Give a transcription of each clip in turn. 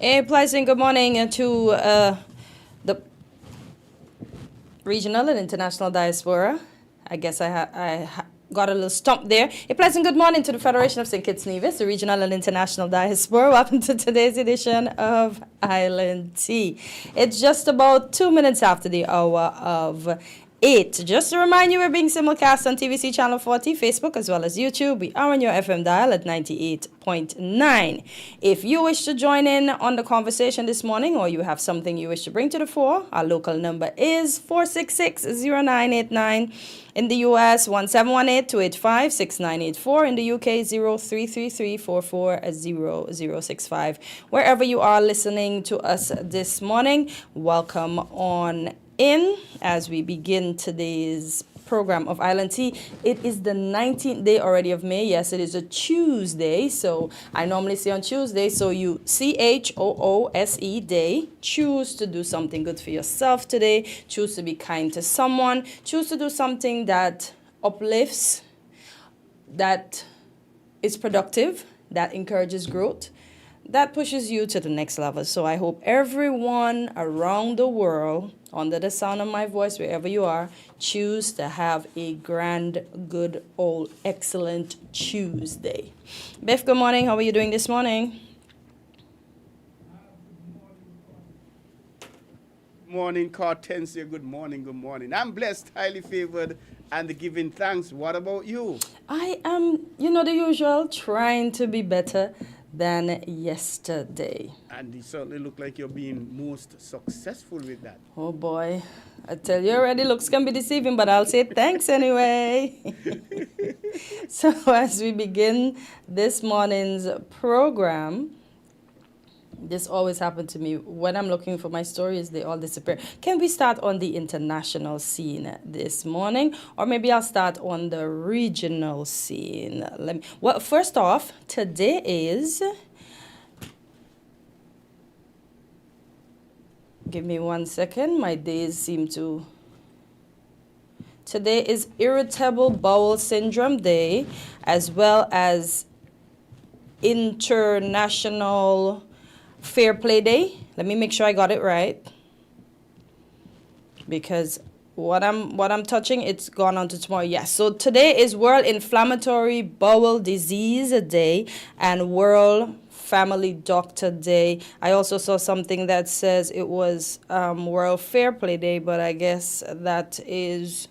A pleasant good morning to the regional and international diaspora. I guess got a little stump there. A pleasant good morning to the Federation of St. Kitts Nevis, the regional and international diaspora. Welcome to today's edition of Island Tea. It's just about 2 minutes after the hour of 8. Just to remind you, we're being simulcast on TVC Channel 40, Facebook, as well as YouTube. We are on your FM dial at 98.9. If you wish to join in on the conversation this morning, or you have something you wish to bring to the fore, our local number is 466-0989. In the U.S., 1718-285-6984. In the U.K., 0333-440065. Wherever you are listening to us this morning, welcome on in as we begin today's program of Island Tea. It is the 19th day already of May. Yes, it is a Tuesday. So I normally say on Tuesday, so you CHOOSE day. Choose to do something good for yourself today. Choose to be kind to someone. Choose to do something that uplifts, that is productive, that encourages growth, that pushes you to the next level. So I hope everyone around the world, under the sound of my voice, wherever you are, choose to have a grand, good, old, excellent Tuesday. Biff, good morning. How are you doing this morning? Morning, Cartensia. Good morning, good morning. I'm blessed, highly favored, and giving thanks. What about you? I am, the usual, trying to be better than yesterday. And you certainly look like you're being most successful with that. Oh boy, I tell you already, looks can be deceiving, but I'll say thanks anyway. So as we begin this morning's program, this always happened to me. When I'm looking for my stories, they all disappear. Can we start on the international scene this morning? Or maybe I'll start on the regional scene. Well, first off, today is... Give me 1 second. My days seem to... Today is Irritable Bowel Syndrome Day, as well as International Fair Play Day. Let me make sure I got it right, because what I'm touching, it's gone on to tomorrow. Yes. So today is World Inflammatory Bowel Disease Day and World Family Doctor Day. I also saw something that says it was World Fair Play Day, but I guess that is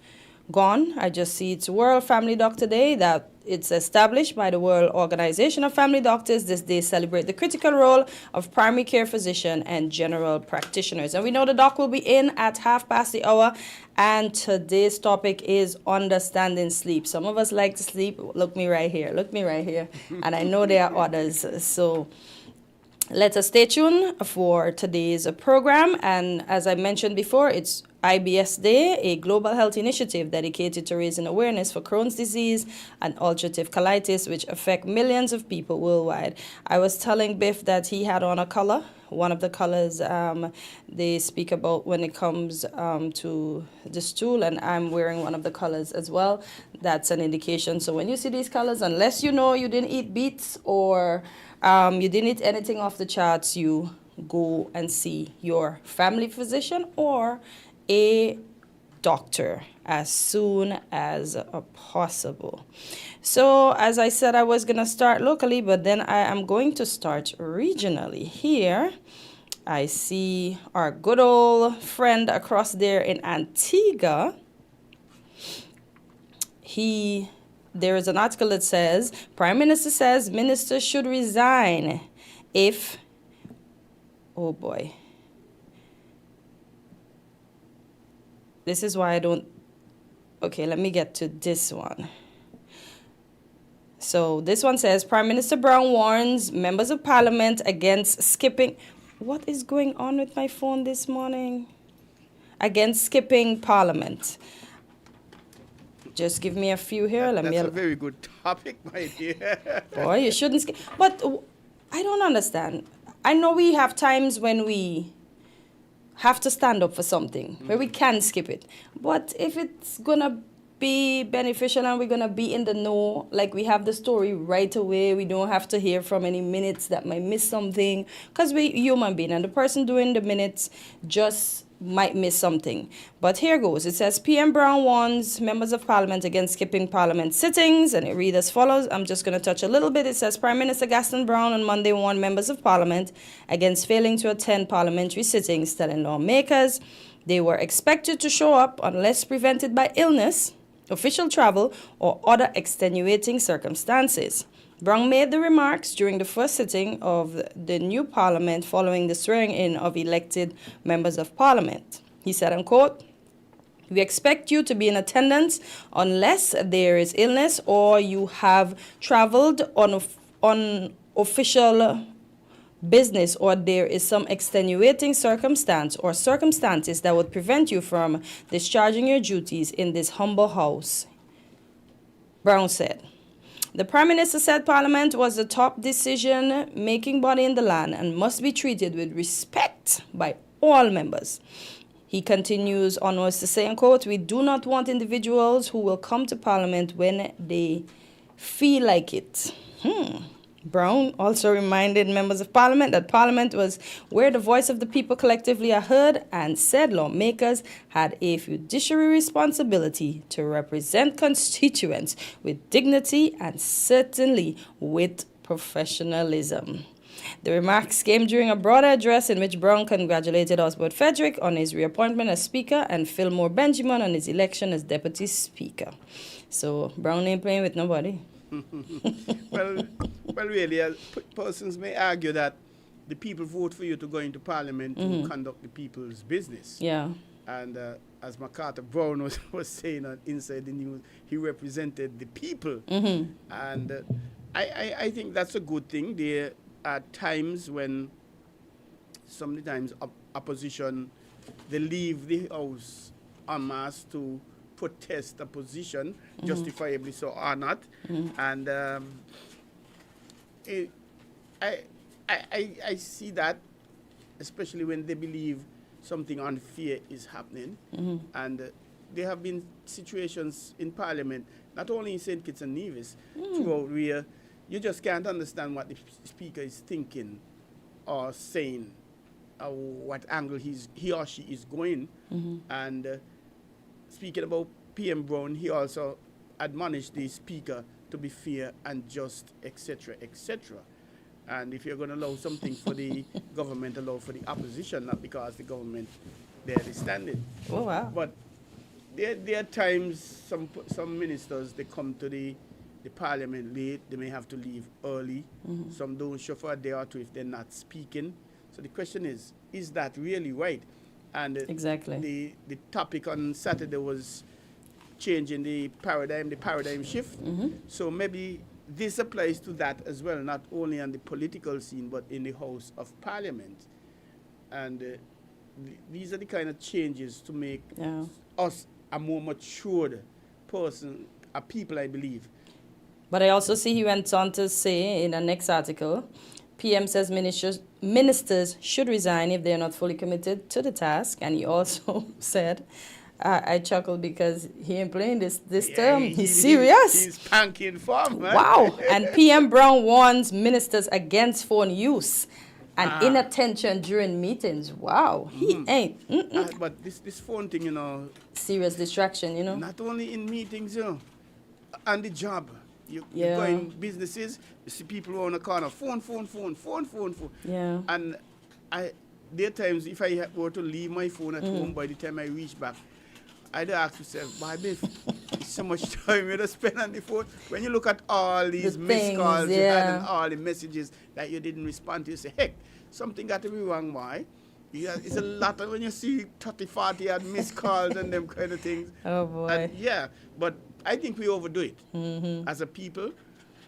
gone. I just see it's World Family Doctor Day, that it's established by the World Organization of Family Doctors. This day celebrate the critical role of primary care physician and general practitioners. And we know the doc will be in at 1:30. And today's topic is understanding sleep. Some of us like to sleep. Look me right here. Look me right here. And I know there are others. So let us stay tuned for today's program. And as I mentioned before, it's IBS Day, a global health initiative dedicated to raising awareness for Crohn's disease and ulcerative colitis, which affect millions of people worldwide. I was telling Biff that he had on a color. One of the colors they speak about when it comes to the stool, and I'm wearing one of the colors as well. That's an indication. So when you see these colors, unless you know you didn't eat beets or you didn't eat anything off the charts, you go and see your family physician or a doctor as soon as possible. So as I said, I was going to start locally, but then I am going to start regionally. Here I see our good old friend across there in Antigua. There is an article that says, Prime Minister says minister should resign if, oh boy. This is why I don't, okay, let me get to this one. So this one says, Prime Minister Brown warns members of parliament against skipping. What is going on with my phone this morning? Against skipping parliament. Just give me a few here. That's a very good topic, my dear. Boy, you shouldn't skip. But I don't understand. I know we have times when we have to stand up for something, where we can skip it. But if it's going to be beneficial and we're going to be in the know. Like, we have the story right away. We don't have to hear from any minutes that might miss something, because we human being, and the person doing the minutes just might miss something. But here goes. It says PM Brown warns members of parliament against skipping parliament sittings, and it reads as follows. I'm just going to touch a little bit. It says Prime Minister Gaston Brown on Monday warned members of parliament against failing to attend parliamentary sittings, telling lawmakers they were expected to show up unless prevented by illness, official travel, or other extenuating circumstances. Brown made the remarks during the first sitting of the new parliament following the swearing-in of elected members of parliament. He said, unquote, "We expect you to be in attendance unless there is illness or you have traveled on official business, or there is some extenuating circumstance or circumstances that would prevent you from discharging your duties in this humble house," Brown said. The Prime Minister said Parliament was the top decision-making body in the land and must be treated with respect by all members. He continues onwards to say, unquote, "We do not want individuals who will come to Parliament when they feel like it." Brown also reminded members of Parliament that Parliament was where the voice of the people collectively are heard, and said lawmakers had a fiduciary responsibility to represent constituents with dignity and certainly with professionalism. The remarks came during a broader address in which Brown congratulated Osbert Frederick on his reappointment as Speaker and Fillmore Benjamin on his election as Deputy Speaker. So Brown ain't playing with nobody. well, really, persons may argue that the people vote for you to go into Parliament to conduct the people's business. Yeah. And as MacArthur Brown was saying inside the news, he represented the people. And I think that's a good thing. There are times when sometimes opposition, they leave the house en masse to protest a position, justifiably so or not. And I see that, especially when they believe something unfair is happening. And there have been situations in Parliament, not only in St. Kitts and Nevis, throughout where you just can't understand what the Speaker is thinking or saying, or what angle he or she is going. And speaking about PM Brown, he also admonished the Speaker to be fair and just, etc., etc. And if you're going to allow something for the government, allow for the opposition, not because the government barely standing. Oh, wow. But there are times some ministers, they come to the Parliament late, they may have to leave early. Some don't show for a day or two if they're not speaking. So the question is that really right? And exactly. The topic on Saturday was changing the paradigm shift. So maybe this applies to that as well, not only on the political scene, but in the House of Parliament. And these are the kind of changes to make us a more matured person, a people, I believe. But I also see he went on to say in the next article, PM says ministers should resign if they are not fully committed to the task. And he also said, I chuckled because he ain't playing this term. He's serious. He's panking form, man. Wow. And PM Brown warns ministers against phone use and inattention during meetings. Wow. He ain't. But this phone thing, serious distraction, Not only in meetings, on the job. You go in businesses, you see people on the corner, phone. Yeah. And there are times if I were to leave my phone at home, by the time I reach back, I'd ask myself, baby, so much time you spend on the phone. When you look at all these missed calls you had and all the messages that you didn't respond to, you say, heck, something got to be wrong, why? Yeah, it's a lot of when you see 30, 40 odd missed calls and them kind of things. Oh, boy. And but I think we overdo it. As a people,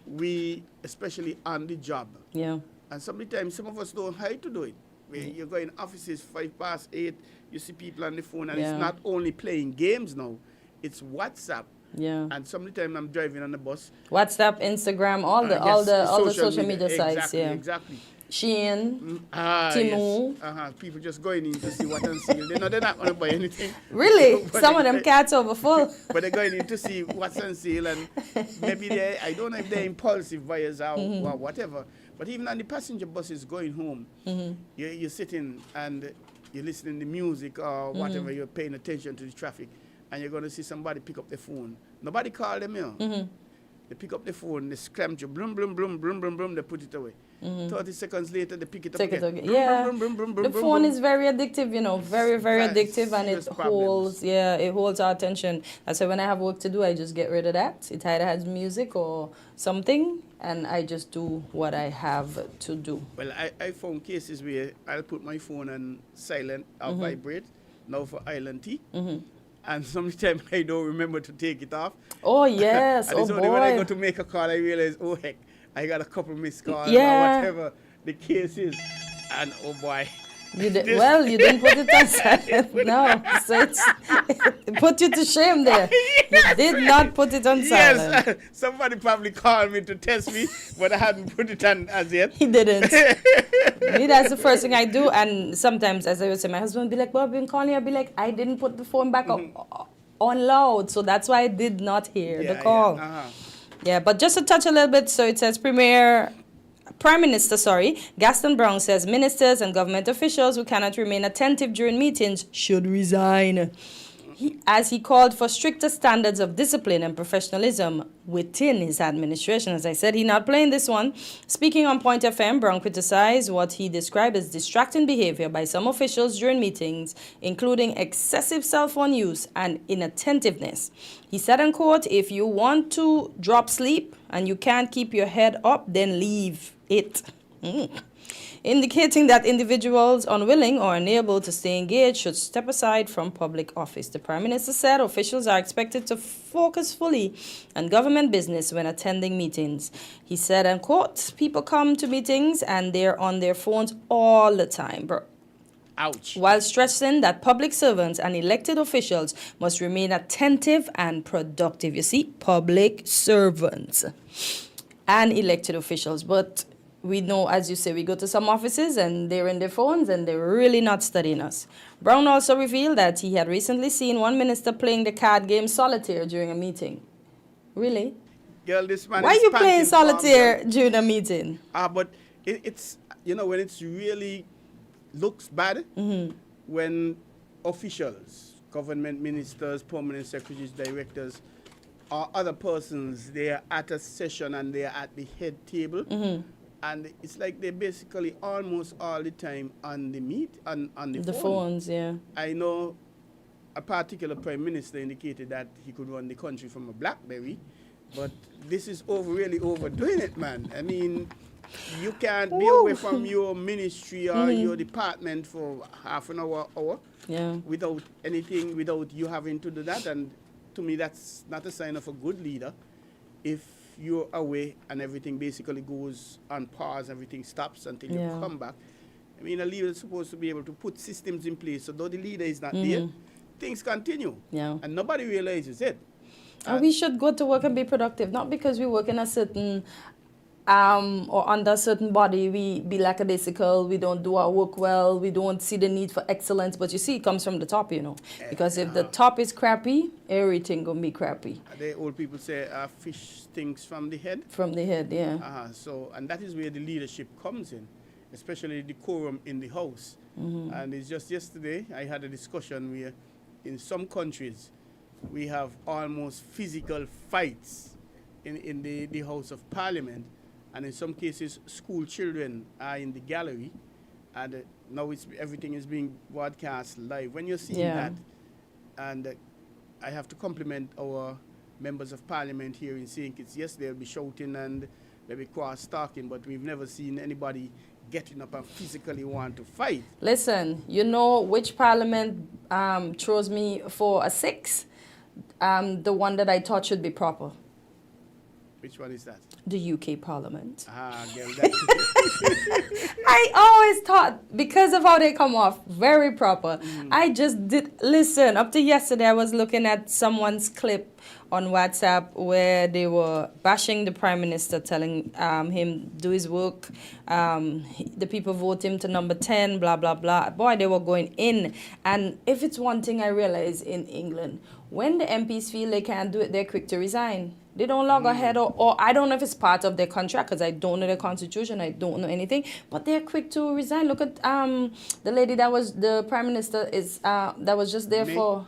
we, especially on the job. Yeah. And sometimes some of us don't hide to do it. You go in offices 8:05, you see people on the phone, and it's not only playing games now, it's WhatsApp. Yeah. And sometimes I'm driving on the bus. WhatsApp, Instagram, all the social media sites. Exactly. Shein, Yes. Timu. People just going in to see what on sale. They're not going to buy anything. Really? But Some of them cats over full. But they're going in to see what's on sale, and maybe I don't know if they're impulsive buyers or whatever. But even on the passenger buses going home, you're sitting and you're listening to music or whatever, you're paying attention to the traffic, and you're going to see somebody pick up the phone. Nobody call them, you know. They pick up the phone, they scramble, bloom, bloom, bloom, bloom, bloom, bloom, they put it away. 30 seconds later, they pick it up again. Yeah. Bloom, bloom, bloom, bloom, The bloom, phone bloom. is very addictive, you know, very, very addictive, and it Serious problems. holds our attention. That's why when I have work to do, I just get rid of that. It either has music or something, and I just do what I have to do. Well, I found cases where I'll put my phone on silent or vibrate, now for island tea. And sometimes I don't remember to take it off. Oh, yes. And it's Oh, only when I boy. go to make a call, I realize, oh, heck, I got a couple missed calls or Yeah. whatever the case is. And, oh, boy. You didn't put it on silent. No. So it put you to shame there. You did not put it on silent. Yes, somebody probably called me to test me, but I hadn't put it on as yet. He didn't. Me, that's the first thing I do. And sometimes, as I would say, my husband would be like, well, I've been calling you. I'd be like, I didn't put the phone back on loud. So that's why I did not hear the call. Yeah, but just to touch a little bit, so it says Prime Minister, Gaston Brown says ministers and government officials who cannot remain attentive during meetings should resign. As he called for stricter standards of discipline and professionalism within his administration. As I said, he's not playing this one. Speaking on Point FM, Brown criticized what he described as distracting behavior by some officials during meetings, including excessive cell phone use and inattentiveness. He said, and quote, if you want to drop sleep and you can't keep your head up, then leave it. Indicating that individuals unwilling or unable to stay engaged should step aside from public office. The Prime Minister said officials are expected to focus fully on government business when attending meetings. He said, and quote, people come to meetings and they're on their phones all the time, bro. Ouch. While stressing that public servants and elected officials must remain attentive and productive. You see, public servants and elected officials. But we know, as you say, we go to some offices and they're in their phones and they're really not studying us. Brown also revealed that he had recently seen one minister playing the card game solitaire during a meeting. Really? Girl, this man Why is are you playing spanking solitaire farm, during a meeting? but it's, you know, when it's really looks bad, when officials, government ministers, permanent secretaries, directors, or other persons, they are at a session and they are at the head table. And it's like they're basically almost all the time on the phone. Phones, yeah. I know a particular prime minister indicated that he could run the country from a BlackBerry, but this is really overdoing it, man. I mean, you can't be away from your ministry or your department for half an hour, without anything, without you having to do that. And to me, that's not a sign of a good leader. If you're away and everything basically goes on pause, everything stops until you come back. I mean, a leader is supposed to be able to put systems in place so though the leader is not there, things continue. Yeah. And nobody realizes it. And we should go to work and be productive, not because we work in a certain or under a certain body, we be lackadaisical, we don't do our work well, we don't see the need for excellence. But you see, it comes from the top, you know. Because if the top is crappy, everything gonna be crappy. The old people say fish stinks from the head. From the head, yeah. And that is where the leadership comes in, especially the quorum in the house. And it's just yesterday I had a discussion where in some countries we have almost physical fights in the House of Parliament. And in some cases, school children are in the gallery, and now everything is being broadcast live. When you're seeing that, and I have to compliment our members of Parliament here in St. Kitts. Yes, they'll be shouting and they'll be cross-talking, but we've never seen anybody getting up and physically want to fight. Listen, you know which Parliament throws me for a 6? The one that I thought should be proper. Which one is that? The UK Parliament. Ah, girl, that's I always thought, because of how they come off, very proper. I just did, listen, up to yesterday I was looking at someone's clip on WhatsApp where they were bashing the Prime Minister, telling him do his work. The people vote him to number 10, blah, blah, blah. Boy, they were going in. And if it's one thing I realize in England, when the MPs feel they can't do it, they're quick to resign. They don't log ahead, or I don't know if it's part of their contract, because I don't know the constitution, I don't know anything, but they're quick to resign. Look at the lady that was the Prime Minister, is that was just there May, for,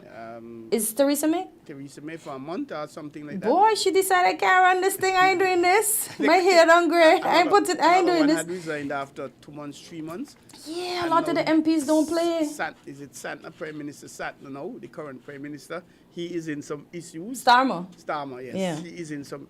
is Theresa May? Theresa May for a month or something like that. Boy, she decided, I can't run this thing, I ain't doing this. My hair done grey, I ain't doing one this. had resigned after 2 months, 3 months. Yeah, a lot of the MPs don't play. Is it Santner, Prime Minister Santner now, the current Prime Minister? He is in some issues. Starmer, yes. Yeah. He is in some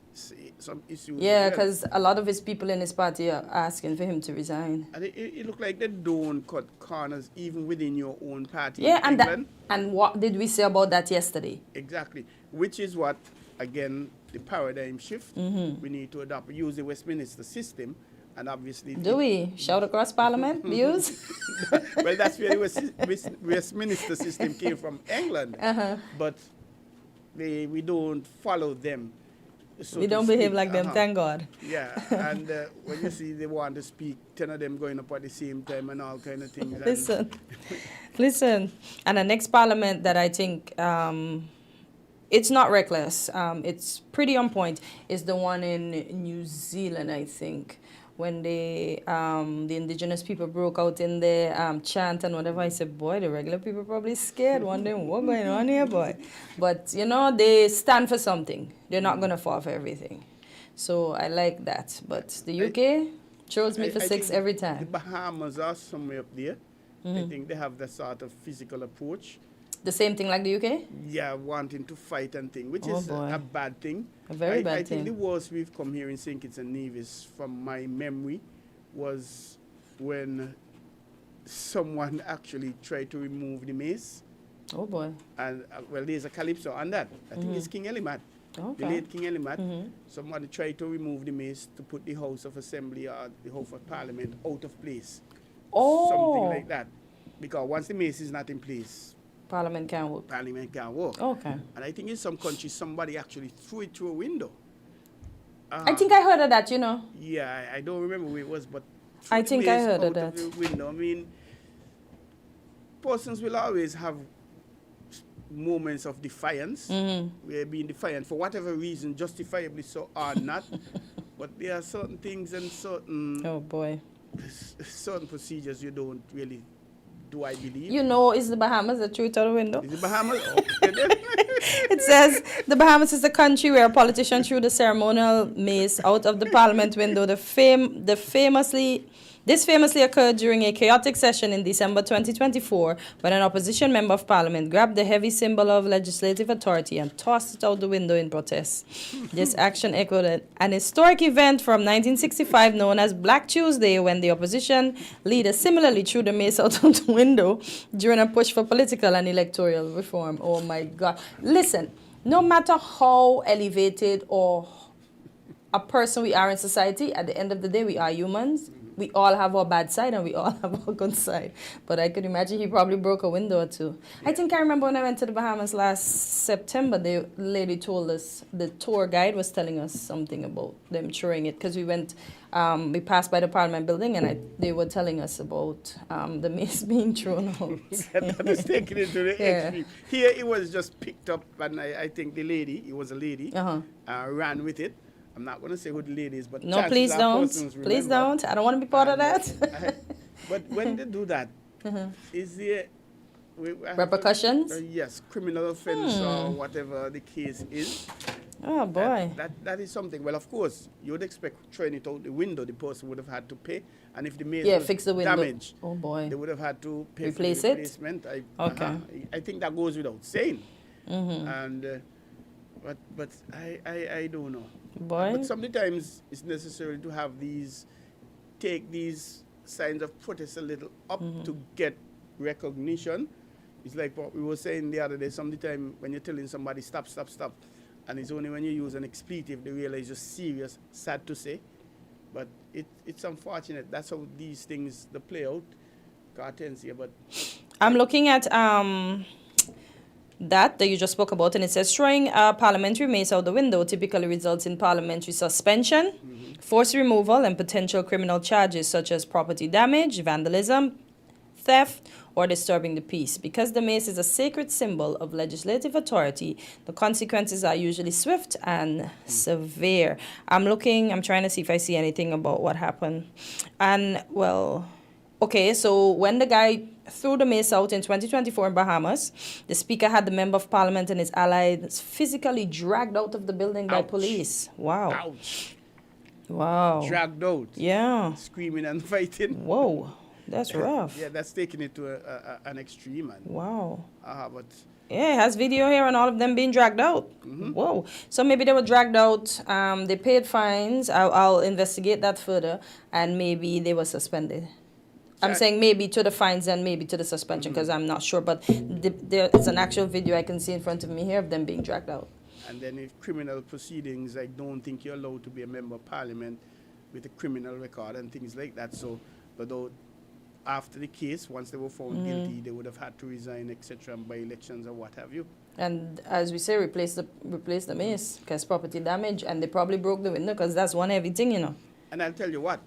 issues. yeah, as well. because a lot of his people in his party are asking for him to resign. And it look like they don't cut corners even within your own party. Yeah, in and England. and what did we say about that yesterday? Exactly. Which is what, again, the paradigm shift. We need to adopt, use the Westminster system, and obviously... Do we? Shout across Parliament views? Well, that's where the Westminster system came from, England. But we don't follow them. So We to don't behave speak. like them, thank God. Yeah, and when you see they want to speak, 10 of them going up at the same time and all kind of things. and- Listen. And the next Parliament that I think, it's not reckless, it's pretty on point, is the one in New Zealand, I think, when the indigenous people broke out in their chant and whatever. I said, boy, the regular people probably scared, wondering what going on here, boy. But, you know, they stand for something. They're not going to fall for everything. So I like that. But the UK throws me for I six think every The time. Bahamas are somewhere up there. I think they have that sort of physical approach. The same thing like the UK? Yeah, wanting to fight and thing, which Oh, is boy. a bad thing. A very bad I think thing. the worst we've come here in St. Kitts and Nevis, from my memory, was when someone actually tried to remove the mace. Oh, boy. And, well, there's a calypso on that. I think it's King Elimat. Okay. The late King Elimat. Someone tried to remove the mace to put the House of Assembly or the House of Parliament out of place. Oh. Something like that. Because once the mace is not in place, Parliament can't work. Parliament can't work. Okay. And I think in some countries, somebody actually threw it through a window. I think I heard of that, you know. Yeah, I don't remember where it was, but I threw think the I mace heard of out that. the window. I mean, persons will always have moments of defiance, where being defiant for whatever reason, justifiably so or not. But there are certain things and certain Oh, boy. certain procedures you don't really do, I believe. You know, is the Bahamas that threw it out the window? Is it Bahamas? Okay, then. It says the Bahamas is the country where a politician threw the ceremonial mace out of the Parliament window. This famously occurred during a chaotic session in December 2024 when an opposition member of Parliament grabbed the heavy symbol of legislative authority and tossed it out the window in protest. This action echoed an historic event from 1965 known as Black Tuesday, when the opposition leader similarly threw the mace out of the window during a push for political and electoral reform. Oh my God. Listen, no matter how elevated or a person we are in society, at the end of the day, we are humans. We all have our bad side and we all have our good side. But I could imagine he probably broke a window or two. Yeah. I think I remember when I went to the Bahamas last September, the lady told us, the tour guide was telling us something about them throwing it, because we went, we passed by the Parliament building and they were telling us about the mace being thrown out. That was taken into the extreme. Here it was just picked up, and I think the lady, it was a lady, ran with it. I'm not going to say who the lady is, but no, please don't. Please don't. I don't want to be part of that. But when they do that, is there repercussions? Yes, criminal offense or whatever the case is. Oh boy. That is something. Well, of course, you would expect throwing it out the window, the person would have had to pay, and if the mace was fix the window. damaged, oh boy, they would have had to pay replace for the it. replacement. Okay. I think that goes without saying. And but I don't know. Boy. But sometimes it's necessary to have take these signs of protest a little up to get recognition. It's like what we were saying the other day. Sometimes when you're telling somebody stop, And it's only when you use an expletive they realize you're serious, sad to say. But it's unfortunate. That's how these things they play out. Hortensia, but I'm looking at that you just spoke about, and it says throwing a parliamentary mace out the window typically results in parliamentary suspension, forced removal, and potential criminal charges such as property damage, vandalism, theft, or disturbing the peace. Because the mace is a sacred symbol of legislative authority, the consequences are usually swift and severe. I'm trying to see if I see anything about what happened. And, well, okay, so when the guy threw the mace out in 2024 in Bahamas, the speaker had the member of parliament and his allies physically dragged out of the building by police. Wow. Ouch. Wow. Dragged out. Yeah. Screaming and fighting. Whoa. That's rough. Yeah, that's taking it to an extreme. And, wow. But yeah, it has video here on all of them being dragged out. Whoa. So maybe they were dragged out. They paid fines. I'll investigate that further. And maybe they were suspended. I'm saying maybe to the fines and maybe to the suspension because I'm not sure. But there's an actual video I can see in front of me here of them being dragged out. And then if criminal proceedings, I don't think you're allowed to be a member of parliament with a criminal record and things like that. So, although after the case, once they were found guilty, they would have had to resign, etc., by elections or what have you. And as we say, replace the mace because property damage, and they probably broke the window because that's one heavy thing, you know. And I'll tell you what,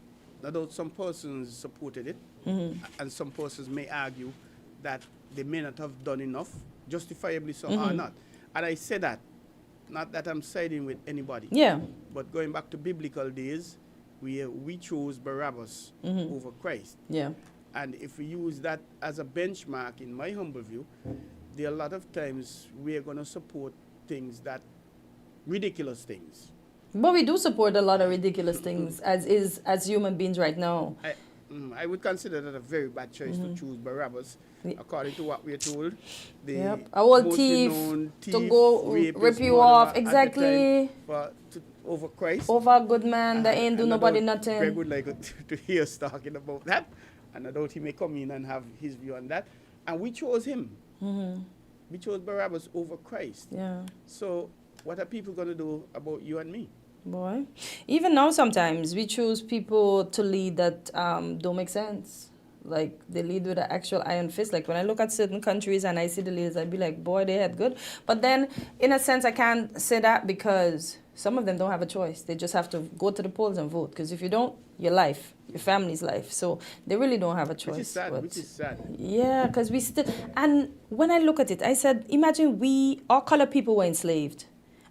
although some persons supported it, and some persons may argue that they may not have done enough, justifiably so or not. And I say that, not that I'm siding with anybody. Yeah. But going back to biblical days, we chose Barabbas over Christ. Yeah. And if we use that as a benchmark, in my humble view, there are a lot of times we are going to support things ridiculous things. But we do support a lot of ridiculous things as human beings right now. I would consider that a very bad choice to choose Barabbas, according to what we are told. A old thief to go rip you off, exactly. But over Christ. Over a good man that ain't do nobody nothing. Greg would like to hear us talking about that. And I doubt he may come in and have his view on that. And we chose him. We chose Barabbas over Christ. Yeah. So what are people going to do about you and me? Boy. Even now sometimes we choose people to lead that don't make sense. Like they lead with an actual iron fist. Like when I look at certain countries and I see the leaders, I'd be like, boy, they had good. But then in a sense I can't say that because some of them don't have a choice. They just have to go to the polls and vote. Because if you don't, your life, your family's life. So they really don't have a choice. Which is sad. Yeah, because we still... And when I look at it, I said, imagine our colored people were enslaved.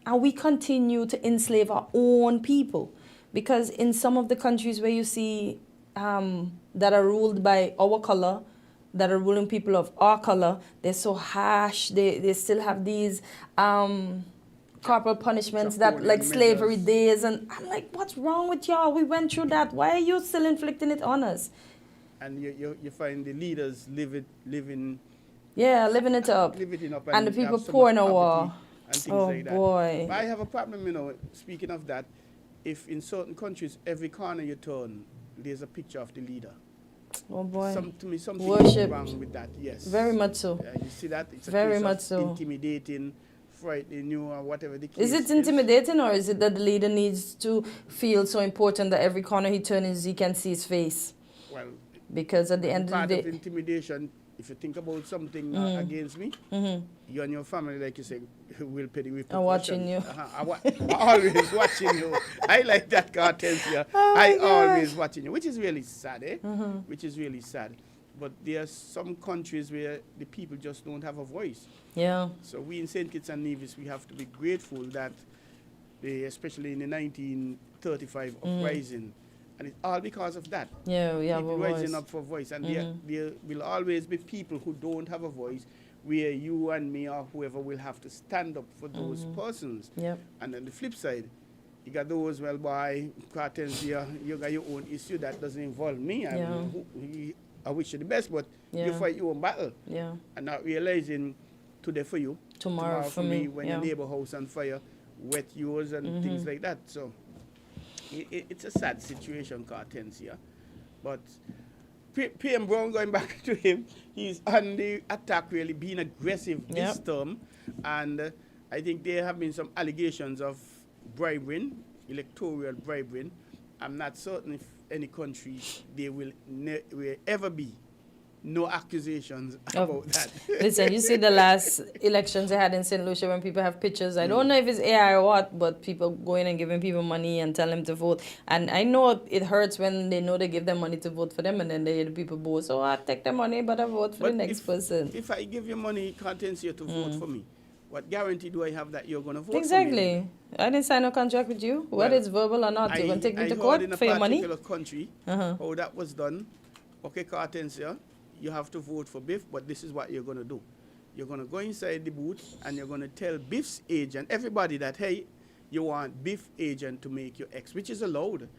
And we continue to enslave our own people. Because in some of the countries where you see that are ruled by our color, that are ruling people of our color, they're so harsh. They still have these... corporal punishments that like slavery days, and I'm like, what's wrong with y'all? We went through that. Why are you still inflicting it on us? And you find the leaders living it up. And the people poor in a war. And things like that. Boy. But I have a problem, speaking of that, if in certain countries every corner you turn there's a picture of the leader. Oh boy. Something Worship. wrong with that, yes. Very much so. You see that? It's very a case much of so. Intimidating, frightening you, or whatever the case is. It intimidating, or is it that the leader needs to feel so important that every corner he turns, he can see his face? Well, because at the end of the day... Part of intimidation, if you think about something against me, you and your family, like you say, will pay the repercussions. I'm watching you. I'm always watching you. I like that, Hortensia. I always watching you, which is really sad, Which is really sad. But there are some countries where the people just don't have a voice. Yeah. So we in St. Kitts and Nevis, we have to be grateful that, especially in the 1935 uprising, and it's all because of that. Yeah, we have people a voice. rising up for voice. And there will always be people who don't have a voice, where you and me or whoever will have to stand up for those persons. Yep. And on the flip side, you got those, well, boy, Hortensia, you got your own issue that doesn't involve me. I wish you the best, but you fight your own battle. Yeah. And not realizing today for you, tomorrow for me. When your neighbor house on fire, wet yours and things like that. So it's a sad situation, Hortensia. But PM Brown, going back to him, he's on the attack, really being aggressive this term. And I think there have been some allegations of bribing, electoral bribing. I'm not certain if any country there will ever be no accusations about that. Listen, you see the last elections they had in St. Lucia when people have pictures. I don't know if it's AI or what, but people going and giving people money and telling them to vote. And I know it hurts when they know they give them money to vote for them and then the people vote. So I take the money, but I vote for the next person. If I give you money, contents you to vote for me, what guarantee do I have that you're going to vote exactly. for me? I didn't sign a contract with you. Whether it's verbal or not, you're going to take me to court for your money? I heard in a particular country how that was done. Okay, Cartensia, you have to vote for Biff, but this is what you're going to do. You're going to go inside the booth and you're going to tell Biff's agent, everybody that, hey, you want Biff agent to make your X, which is allowed.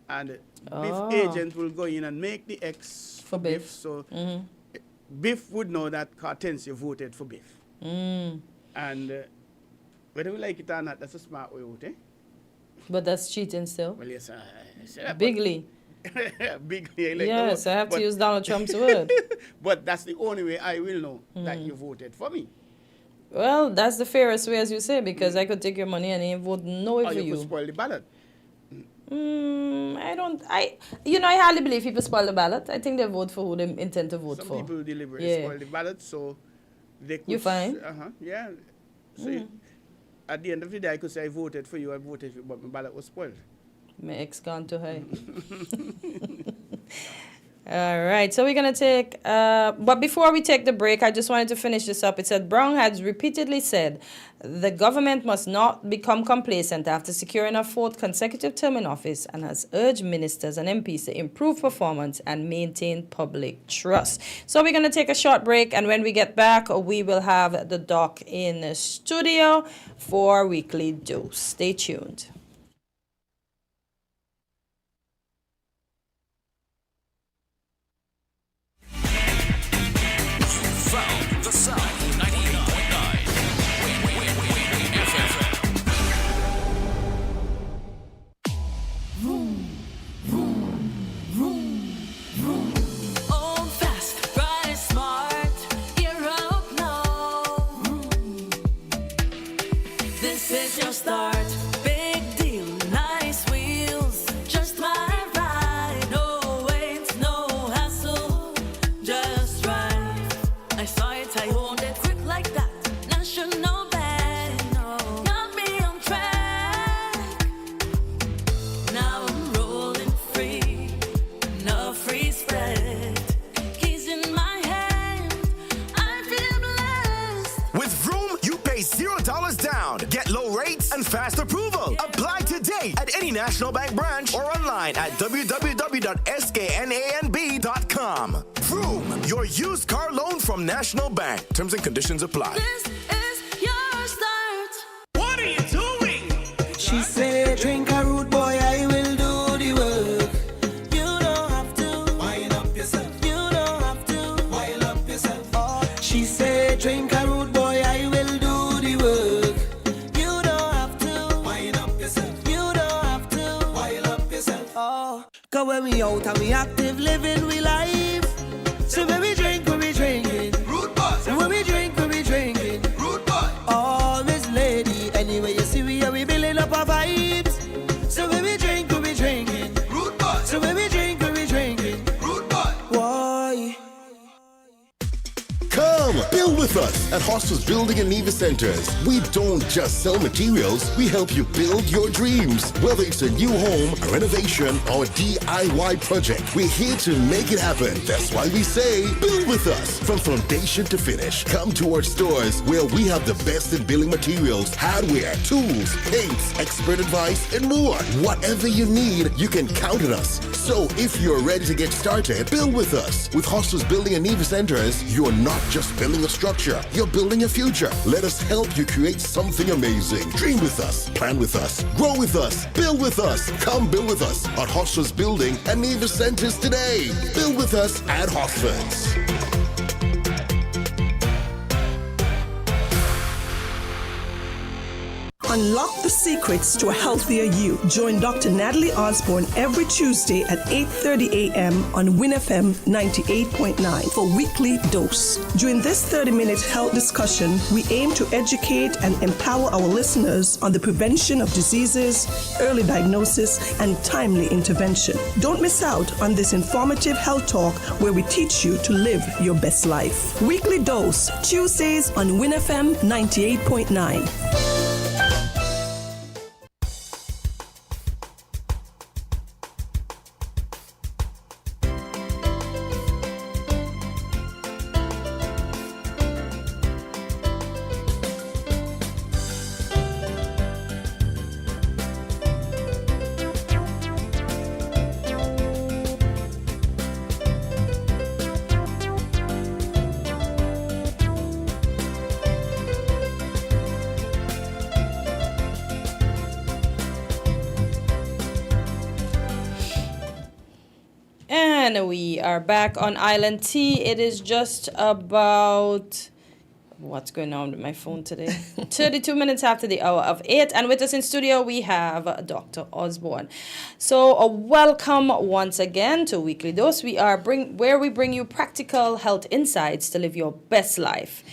And Biff agent will go in and make the X for Biff. So Biff would know that Cartensia voted for Biff. And whether we like it or not, that's a smart way out, eh? But that's cheating still. Well, yes, Bigly. Bigly. Like yes, I have to use Donald Trump's word. But that's the only way I will know that you voted for me. Well, that's the fairest way, as you say, because I could take your money and vote no way for you. You could spoil the ballot. I hardly believe people spoil the ballot. I think they vote for who they intend to vote for. Some people deliberately spoil the ballot, so they could... You fine? Yeah. So at the end of the day, I could say I voted for you, but my ballot was spoiled. My ex gone to high. All right, so we're going to take, but before we take the break, I just wanted to finish this up. It said Brown has repeatedly said the government must not become complacent after securing a fourth consecutive term in office and has urged ministers and MPs to improve performance and maintain public trust. So we're going to take a short break, and when we get back, we will have the doc in the studio for Weekly Dose. Stay tuned. The Sound 99.9 Old fast, bright, smart, you're out now. This is your start. Big deal, nice wheels, just my ride. No wait, no hassle, just right. I saw it, I owned it, quick like that. National Bank, got me on track. Now I'm rolling free, no free spread. Keys in my hand, I feel blessed. With Vroom, you pay $0 down, get low rates and fast approval. Apply today at any National Bank branch or online at www.sknanb.com. Vroom, your used car loan from National Bank. Terms and conditions apply. This is your start. What are you doing? She said, drink a root boy, I will do the work. You don't have to wind up yourself. You don't have to wind up yourself. Oh, she said, drink a root boy, I will do the work. You don't have to wind up yourself. You don't have to wind up yourself. Oh, cause when we out and we active, living we life. So when we drink, when we drinking. Root boy. So when we drink, when we drinking. Root boy. Oh, Miss Lady, anyway you see we are we building up our vibes. So when we drink, when we drinking. Root boy. So when we drink, when we drinking. Root boy. Why? Come, build with us at Hostels Building and Nevis Centers. We don't just sell materials, we help you build your dreams. Whether it's a new home, a renovation, or a DIY project, we're here to make it happen. That's why we say, build with us. From foundation to finish, come to our stores where we have the best in building materials, hardware, tools, paints, expert advice, and more. Whatever you need, you can count on us. So if you're ready to get started, build with us. With Hostels Building and Nevis Centers, you're not just building a structure, you're building a future. Let us help you create something amazing. Dream with us, plan with us, grow with us, build with us. Come build with us at Hostels Building and Nevis Centers today. Build with us at Hostels. Unlock the secrets to a healthier you. Join Dr. Natalie Osborne every Tuesday at 8:30 a.m. on WinFM 98.9 for Weekly Dose. During this 30-minute health discussion, we aim to educate and empower our listeners on the prevention of diseases, early diagnosis, and timely intervention. Don't miss out on this informative health talk where we teach you to live your best life. Weekly Dose, Tuesdays on WinFM 98.9. And we are back on Island T. It is just about, what's going on with my phone today? 32 minutes after the hour of 8. And with us in studio, we have Dr. Osborne. So welcome once again to Weekly Dose. We are where we bring you practical health insights to live your best life.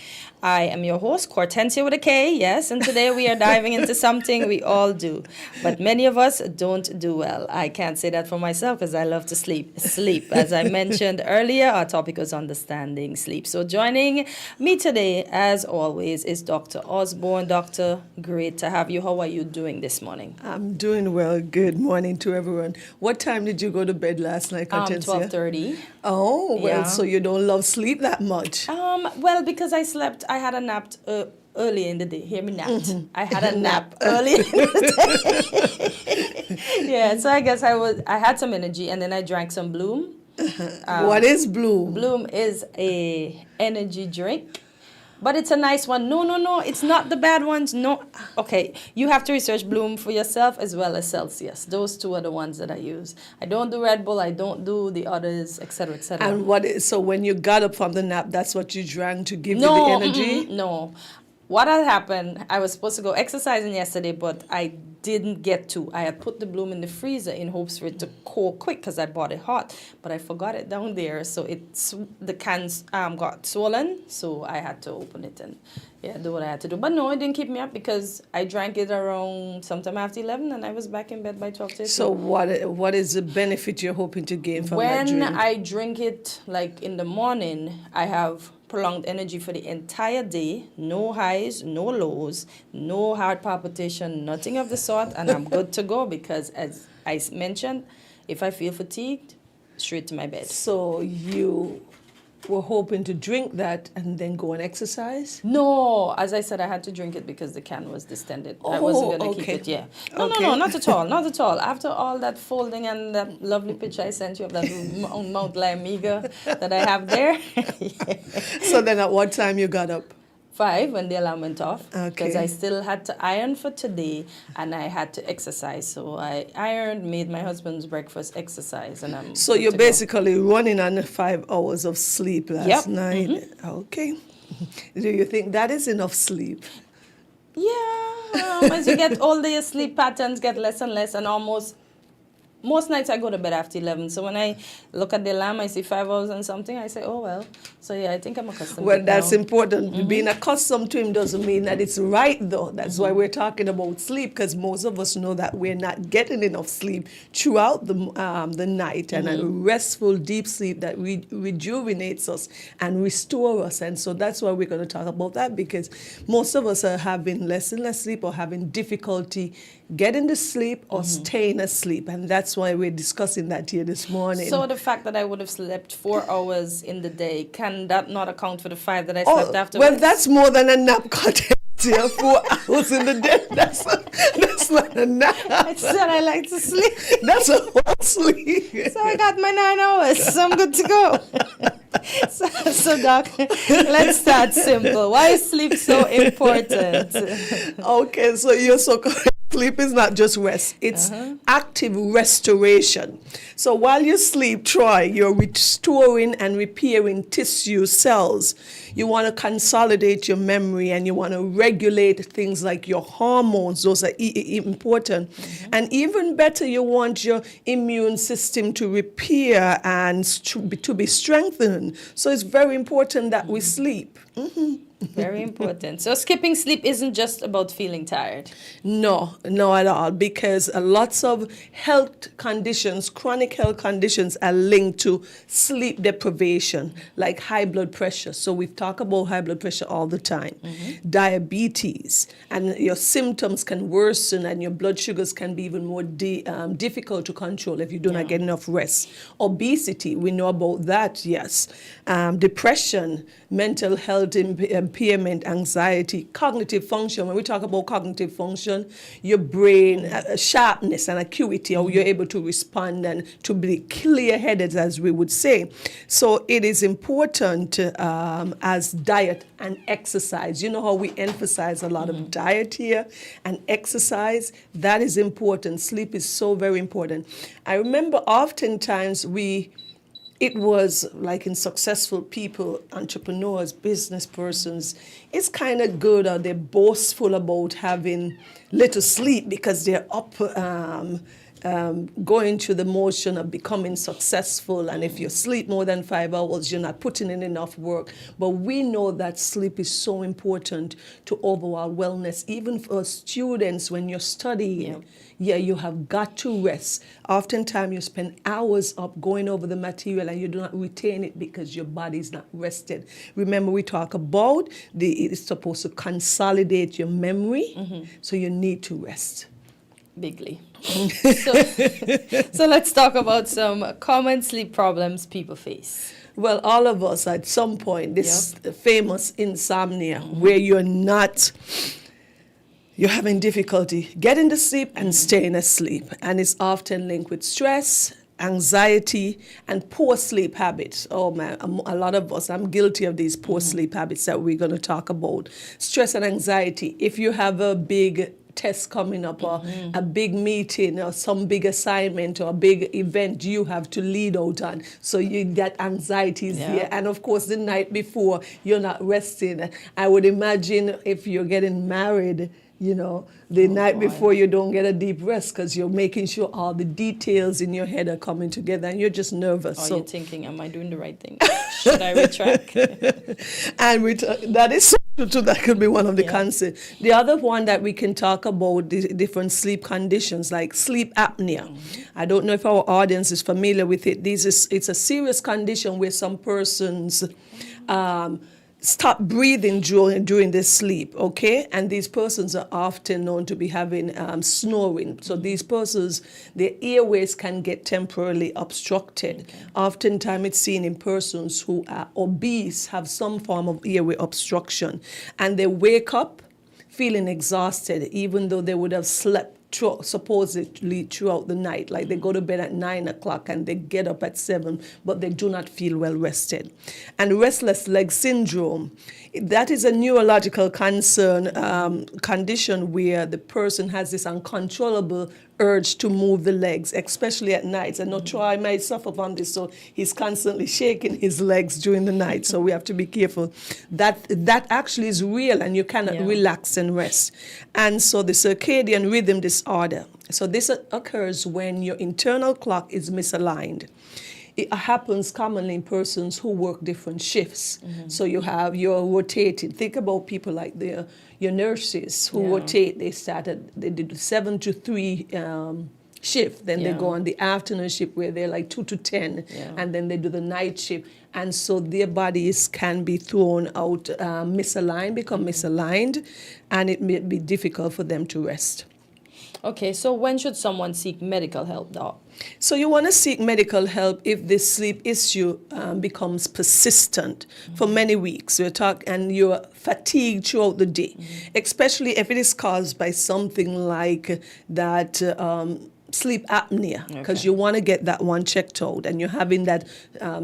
I am your host, Hortensia with a K, yes, and today we are diving into something we all do, but many of us don't do well. I can't say that for myself because I love to sleep. Sleep, as I mentioned earlier, our topic was understanding sleep. So joining me today, as always, is Dr. Osborne. Doctor, great to have you. How are you doing this morning? I'm doing well. Good morning to everyone. What time did you go to bed last night, Hortensia? 12:30. Oh, well, Yeah. so you don't love sleep that much. Well, because I had a nap early in the day. Hear me, napped. I had a nap early in the day. Yeah, so I guess I had some energy, and then I drank some Bloom. What is Bloom? Bloom is a energy drink, but it's a nice one. No, it's not the bad ones. No, okay, you have to research Bloom for yourself as well as Celsius. Those two are the ones that I use. I don't do Red Bull. I don't do the others, etc., etc. And so when you got up from the nap, that's what you drank to give you the energy? No. What had happened, I was supposed to go exercising yesterday, but I didn't get to. I had put the Bloom in the freezer in hopes for it to cool quick because I bought it hot, but I forgot it down there, so the cans got swollen, so I had to open it and do what I had to do. But no, it didn't keep me up because I drank it around sometime after 11 and I was back in bed by 12:30. So what is the benefit you're hoping to gain from that drink? When I drink it, like in the morning, I have prolonged energy for the entire day, no highs, no lows, no heart palpitation, nothing of the sort, and I'm good to go because, as I mentioned, if I feel fatigued, straight to my bed. So you were hoping to drink that and then go and exercise? No, as I said, I had to drink it because the can was distended. I wasn't going to keep it, yeah. No, not at all, not at all. After all that folding and that lovely picture I sent you of that Mount Lymiga that I have there. Yeah. So then at what time you got up? 5 when the alarm went off because Okay. I still had to iron for today and I had to exercise. So I ironed, made my husband's breakfast, exercise, and I'm So good you're to go. basically running on 5 hours of sleep last Yep. night. Okay. Do you think that is enough sleep? Yeah, as you get older, your sleep patterns get less and less, and most nights I go to bed after 11. So when I look at the alarm, I see 5 hours and something. I say, oh, well. So, yeah, I think I'm accustomed to Well, it that's now. important. Being accustomed to him doesn't mean that it's right, though. That's why we're talking about sleep, because most of us know that we're not getting enough sleep throughout the night, and a restful, deep sleep that rejuvenates us and restores us. And so that's why we're going to talk about that, because most of us are having less and less sleep or having difficulty getting to sleep or staying asleep. And that's why we're discussing that here this morning. So the fact that I would have slept 4 hours in the day, can that not account for the 5 that I slept afterwards? Well, that's more than a nap, Cortesia. 4 hours in the day. That's not a nap. I said I like to sleep. That's a whole sleep. So I got my 9 hours, so I'm good to go. So Doc, let's start simple. Why is sleep so important? Okay, so you're so correct. Sleep is not just rest, it's active restoration. So while you sleep, Troy, you're restoring and repairing tissue cells. You want to consolidate your memory and you want to regulate things like your hormones. Those are important. And even better, you want your immune system to repair and to be strengthened. So it's very important that we sleep. Very important. So skipping sleep isn't just about feeling tired. No, no at all, because lots of health conditions, chronic health conditions are linked to sleep deprivation, like high blood pressure. So we talk about high blood pressure all the time. Diabetes, and your symptoms can worsen and your blood sugars can be even more difficult to control if you do not get enough rest. Obesity, we know about that, yes. Depression, mental health impairment, anxiety, cognitive function. When we talk about cognitive function, your brain sharpness and acuity, how you're able to respond and to be clear-headed, as we would say. So it is important as diet and exercise. You know how we emphasize a lot of diet here and exercise? That is important. Sleep is so very important. I remember oftentimes it was like in successful people, entrepreneurs, business persons, it's kind of good or they're boastful about having little sleep because they're up going through the motion of becoming successful. And if you sleep more than 5 hours, you're not putting in enough work. But we know that sleep is so important to overall wellness, even for students when you're studying. Yeah, you have got to rest. Oftentimes you spend hours up going over the material and you do not retain it because your body is not rested. Remember, we talk about it is supposed to consolidate your memory, so you need to rest. Bigly. So let's talk about some common sleep problems people face. Well, all of us at some point, this famous insomnia, where you're having difficulty getting to sleep and staying asleep. And it's often linked with stress, anxiety, and poor sleep habits. Oh man, a lot of us, I'm guilty of these poor sleep habits that we're going to talk about. Stress and anxiety. If you have a big test coming up or a big meeting or some big assignment or a big event you have to lead out on, so that anxiety is there. And of course the night before you're not resting. I would imagine if you're getting married, the night before you don't get a deep rest because you're making sure all the details in your head are coming together and you're just nervous. Or you're thinking, am I doing the right thing? Should I retract? And that is so that could be one of the concepts. The other one that we can talk about, the different sleep conditions like sleep apnea. I don't know if our audience is familiar with it. It's a serious condition where some persons stop breathing during their sleep, okay? And these persons are often known to be having snoring. So these persons, their airways can get temporarily obstructed. Okay. Oftentimes it's seen in persons who are obese, have some form of airway obstruction, and they wake up feeling exhausted, even though they would have slept supposedly throughout the night. Like they go to bed at 9 o'clock and they get up at 7, but they do not feel well rested. And restless leg syndrome, that is a neurological condition where the person has this uncontrollable urge to move the legs, especially at night. I know Troy might suffer from this, so he's constantly shaking his legs during the night, so we have to be careful. That actually is real, and you cannot relax and rest. And so the circadian rhythm disorder, so this occurs when your internal clock is misaligned. It happens commonly in persons who work different shifts. So you're rotating. Think about people like your nurses who rotate. They did 7 to 3 shift, then they go on the afternoon shift where they're like 2 to 10, and then they do the night shift. And so their bodies can be thrown out, become misaligned, and it may be difficult for them to rest. Okay, so when should someone seek medical help, Doc? So you want to seek medical help if this sleep issue becomes persistent for many weeks. And you're fatigued throughout the day, especially if it is caused by something like that sleep apnea, because you want to get that one checked out, and you're having that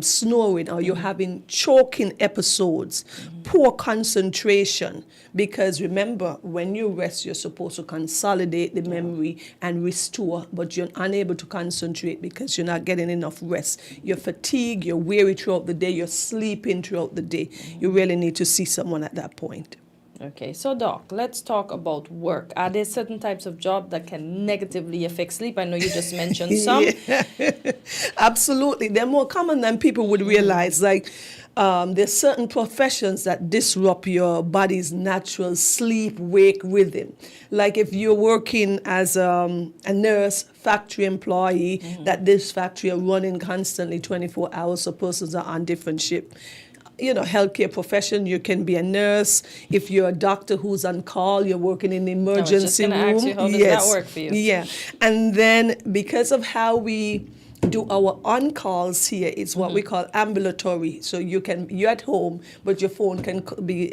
snoring, or you're having choking episodes, poor concentration, because remember, when you rest, you're supposed to consolidate the memory and restore, but you're unable to concentrate because you're not getting enough rest. You're fatigued, you're weary throughout the day, you're sleeping throughout the day. You really need to see someone at that point. Okay, so Doc, let's talk about work. Are there certain types of job that can negatively affect sleep? I know you just mentioned some. Yeah. Absolutely. They're more common than people would realize. Like, there's certain professions that disrupt your body's natural sleep-wake rhythm. Like if you're working as a nurse, factory employee, that this factory are running constantly 24 hours, so persons are on different shift. You know, healthcare profession, you can be a nurse. If you're a doctor who's on call, you're working in the emergency room. Ask you, how does that work for you? Yeah. And then because of how we do our on-calls here, it's what we call ambulatory. So you're at home, but your phone can be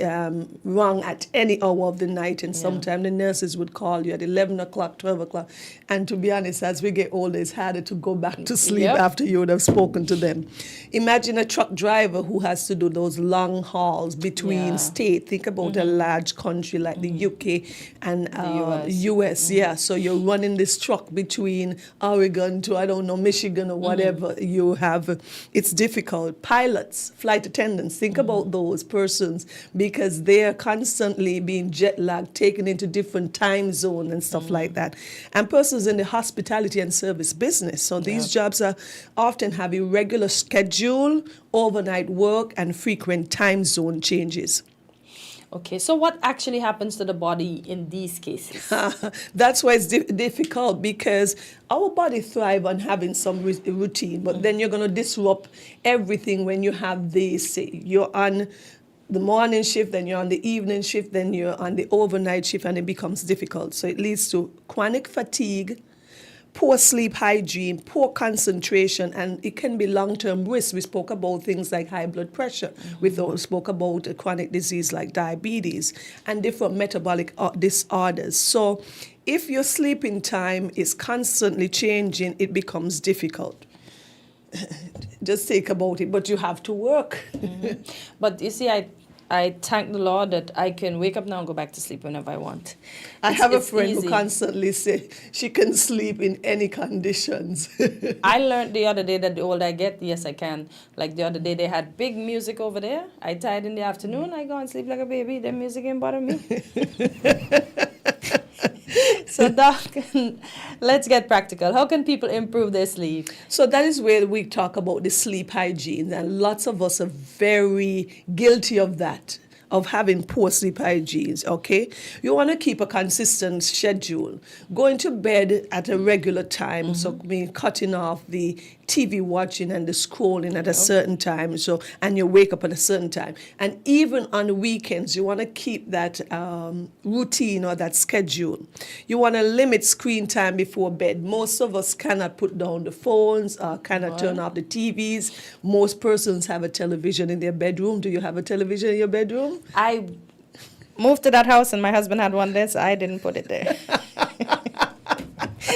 rung at any hour of the night, and sometimes the nurses would call you at 11 o'clock, 12 o'clock. And to be honest, as we get older, it's harder to go back to sleep after you would have spoken to them. Imagine a truck driver who has to do those long hauls between states. Think about a large country like the UK and the US. Yeah, so you're running this truck between Oregon to, I don't know, Michigan or whatever you have. It's difficult. Pilots, flight attendants, think about those persons, because they're constantly being jet lagged, taken into different time zones and stuff like that. And persons in the hospitality and service business. So these jobs are often have irregular schedule, overnight work, and frequent time zone changes. Okay, so what actually happens to the body in these cases? That's why it's difficult, because our body thrive on having some routine, but then you're going to disrupt everything when you have this. You're on the morning shift, then you're on the evening shift, then you're on the overnight shift, and it becomes difficult. So it leads to chronic fatigue, poor sleep hygiene, poor concentration, and it can be long-term risks. We spoke about things like high blood pressure. We spoke about a chronic disease like diabetes and different metabolic disorders. So if your sleeping time is constantly changing, it becomes difficult. Just think about it, but you have to work. But you see, I thank the Lord that I can wake up now and go back to sleep whenever I want. I have a friend easy. who constantly say she can sleep in any conditions. I learned the other day that the older I get, yes, I can. Like the other day, they had big music over there. I tired in the afternoon. I go and sleep like a baby. The music ain't bother me. So, Doc, let's get practical. How can people improve their sleep? So that is where we talk about the sleep hygiene, and lots of us are very guilty of that, of having poor sleep hygiene, okay? You want to keep a consistent schedule. Going to bed at a regular time, so cutting off the TV watching and the scrolling at a certain time, so, and you wake up at a certain time. And even on the weekends, you want to keep that routine or that schedule. You want to limit screen time before bed. Most of us cannot put down the phones, cannot turn off the TVs. Most persons have a television in their bedroom. Do you have a television in your bedroom? I moved to that house and my husband had one there, so I didn't put it there.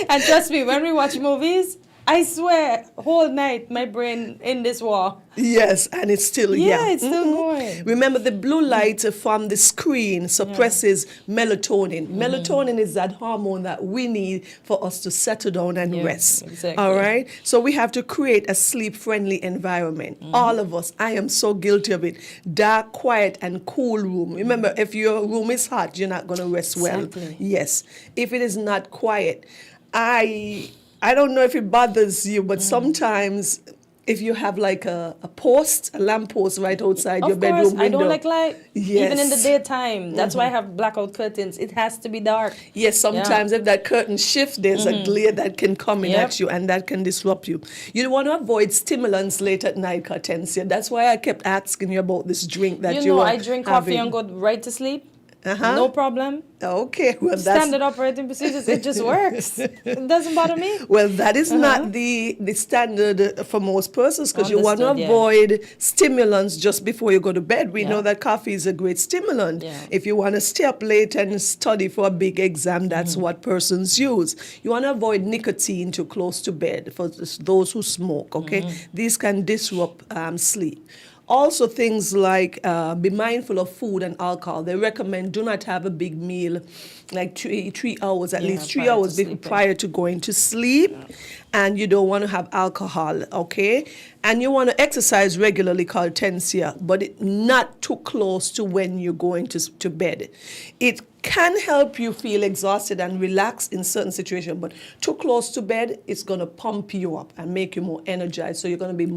And trust me, when we watch movies, I swear, whole night, my brain in this wall. Yes, and it's still, it's still going. Remember, the blue light from the screen suppresses melatonin. Melatonin is that hormone that we need for us to settle down and rest. Exactly. All right? So we have to create a sleep-friendly environment. All of us. I am so guilty of it. Dark, quiet, and cool room. Remember, if your room is hot, you're not going to rest well. Exactly. Yes. If it is not quiet, I don't know if it bothers you, but sometimes if you have like a lamp post right outside your bedroom window. I don't like light, yes. even in the daytime. That's why I have blackout curtains. It has to be dark. Yes, sometimes if that curtain shifts, there's a glare that can come in at you, and that can disrupt you. You want to avoid stimulants late at night, Hortensia. That's why I kept asking you about this drink that you I drink coffee having. and go right to sleep. No problem. Okay, well, Standard operating procedures, it just works. It doesn't bother me. Well, that is not the standard for most persons, because you want to Understood, yeah. avoid stimulants just before you go to bed. We Yeah. know that coffee is a great stimulant. Yeah. If you want to stay up late and study for a big exam, that's what persons use. You want to avoid nicotine too close to bed for those who smoke, okay? These can disrupt sleep. Also, things like be mindful of food and alcohol. They recommend do not have a big meal, like 3 hours, at Yeah, least 3 prior to hours sleeping. prior to going to sleep. And you don't want to have alcohol, okay? And you want to exercise regularly, called tensia, but not too close to when you're going to bed. It can help you feel exhausted and relaxed in certain situations, but too close to bed, it's going to pump you up and make you more energized. So you're going to be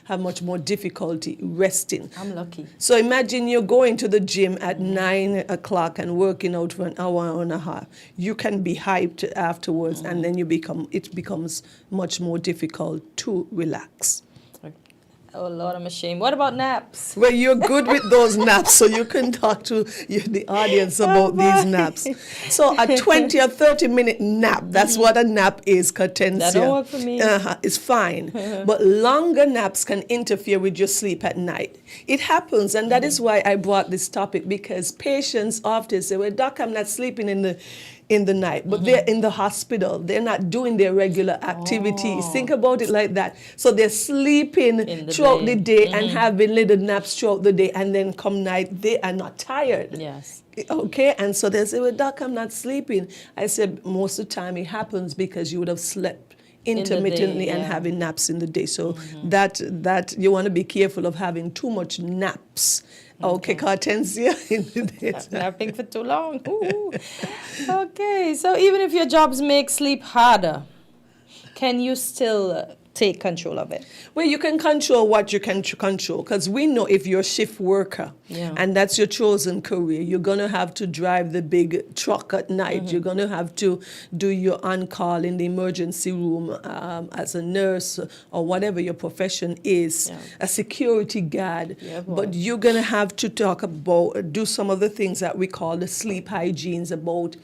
have much more difficulty resting. I'm lucky. So imagine you're going to the gym at 9 o'clock and working out for an hour and a half. You can be hyped afterwards, and then it becomes much more difficult to relax. Oh, Lord, I'm ashamed. What about naps? Well, you're good with those naps, so you can talk to the audience about these naps. So a 20 or 30-minute nap, that's what a nap is, Catencia. That don't work for me. It's fine. But longer naps can interfere with your sleep at night. It happens, and that is why I brought this topic, because patients often say, well, doc, I'm not sleeping in the night, but they're in the hospital. They're not doing their regular activities. Think about it like that. So they're sleeping throughout the day and having little naps throughout the day, and then come night, they are not tired. Yes. Okay, and so they say, well, doc, I'm not sleeping. I said, most of the time it happens because you would have slept intermittently and having naps in the day. So that you want to be careful of having too much naps. Okay, Cartensia. Napping for too long. Ooh. Okay, so even if your jobs make sleep harder, can you still take control of it? Well, you can control what you can control, because we know if you're a shift worker and that's your chosen career, you're going to have to drive the big truck at night. You're going to have to do your on-call in the emergency room as a nurse or whatever your profession is, a security guard. But you're going to have to do some of the things that we call the sleep hygienes, about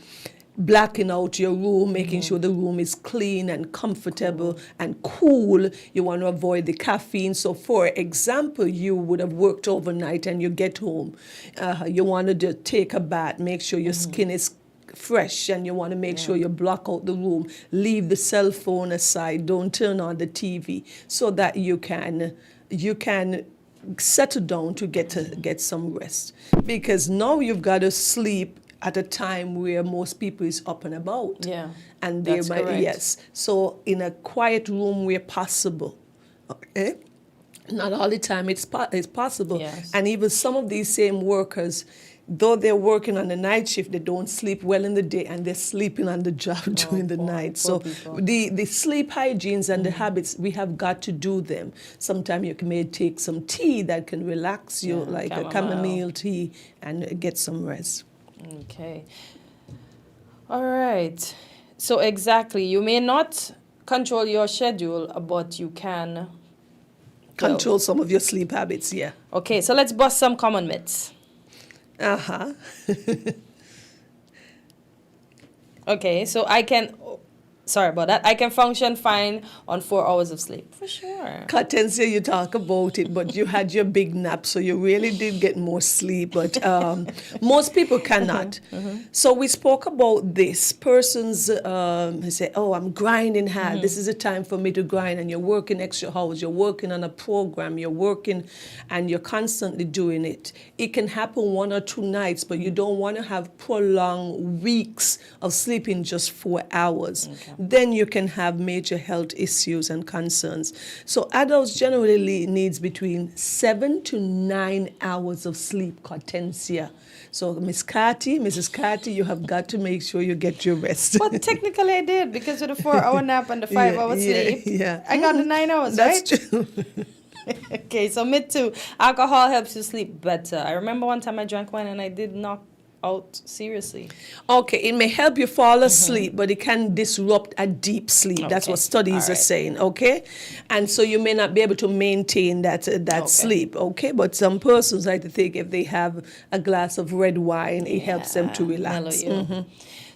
blacking out your room, making sure the room is clean and comfortable and cool. You want to avoid the caffeine. So, for example, you would have worked overnight and you get home. You want to take a bath, make sure your skin is fresh, and you want to make sure you block out the room. Leave the cell phone aside. Don't turn on the TV, so that you can settle down to get some rest. Because now you've got to sleep at a time where most people is up and about. Yeah, and that's correct. Yes. So in a quiet room where possible. Okay? Not all the time it's possible. Yes. And even some of these same workers, though they're working on the night shift, they don't sleep well in the day, and they're sleeping on the job during the night. So the sleep hygienes and the habits, we have got to do them. Sometimes you may take some tea that can relax you, like a chamomile tea, and get some rest. Okay. All right. So exactly, you may not control your schedule, but you can control some of your sleep habits, yeah. Okay, so let's bust some common myths. Okay, so sorry about that. I can function fine on 4 hours of sleep. For sure. Catencia, you talk about it, but you had your big nap, so you really did get more sleep. But most people cannot. So we spoke about this. Persons say, oh, I'm grinding hard. This is a time for me to grind. And you're working extra hours. You're working on a program. You're working, and you're constantly doing it. It can happen 1 or 2 nights, but you don't want to have prolonged weeks of sleeping just 4 hours. Okay. Then you can have major health issues and concerns. So adults generally needs between 7 to 9 hours of sleep, Catencia. So Mrs. Carty, you have got to make sure you get your rest. But technically I did, because with the 4-hour nap and the 5-hour sleep, I got the 9 hours, That's right? True. Okay, so myth 2, alcohol helps you sleep better. I remember one time I drank wine and I did not out seriously? Okay, it may help you fall asleep, but it can disrupt a deep sleep. That's Okay. what studies All are right. saying, okay? And so you may not be able to maintain that Okay. sleep, okay? But some persons like to think if they have a glass of red wine, it helps them to Yeah, mellow relax. you.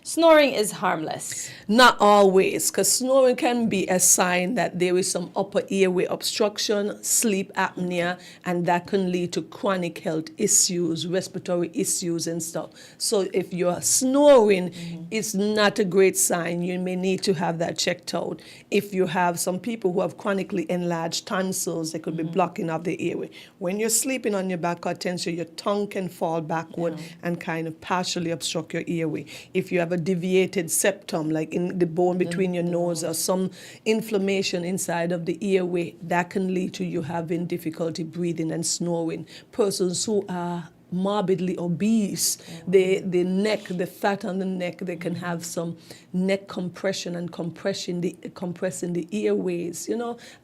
Snoring is harmless. Not always, because snoring can be a sign that there is some upper airway obstruction, sleep apnea, and that can lead to chronic health issues, respiratory issues, and stuff. So if you're snoring, it's not a great sign. You may need to have that checked out. If you have some people who have chronically enlarged tonsils, they could be blocking up the airway. When you're sleeping on your back or tension, your tongue can fall backward and kind of partially obstruct your airway. If you have a deviated septum, like in the bone between your nose, or some inflammation inside of the airway, that can lead to you having difficulty breathing and snoring. Persons who are morbidly obese, the neck, the fat on the neck, they can have some neck compression and compressing the airways,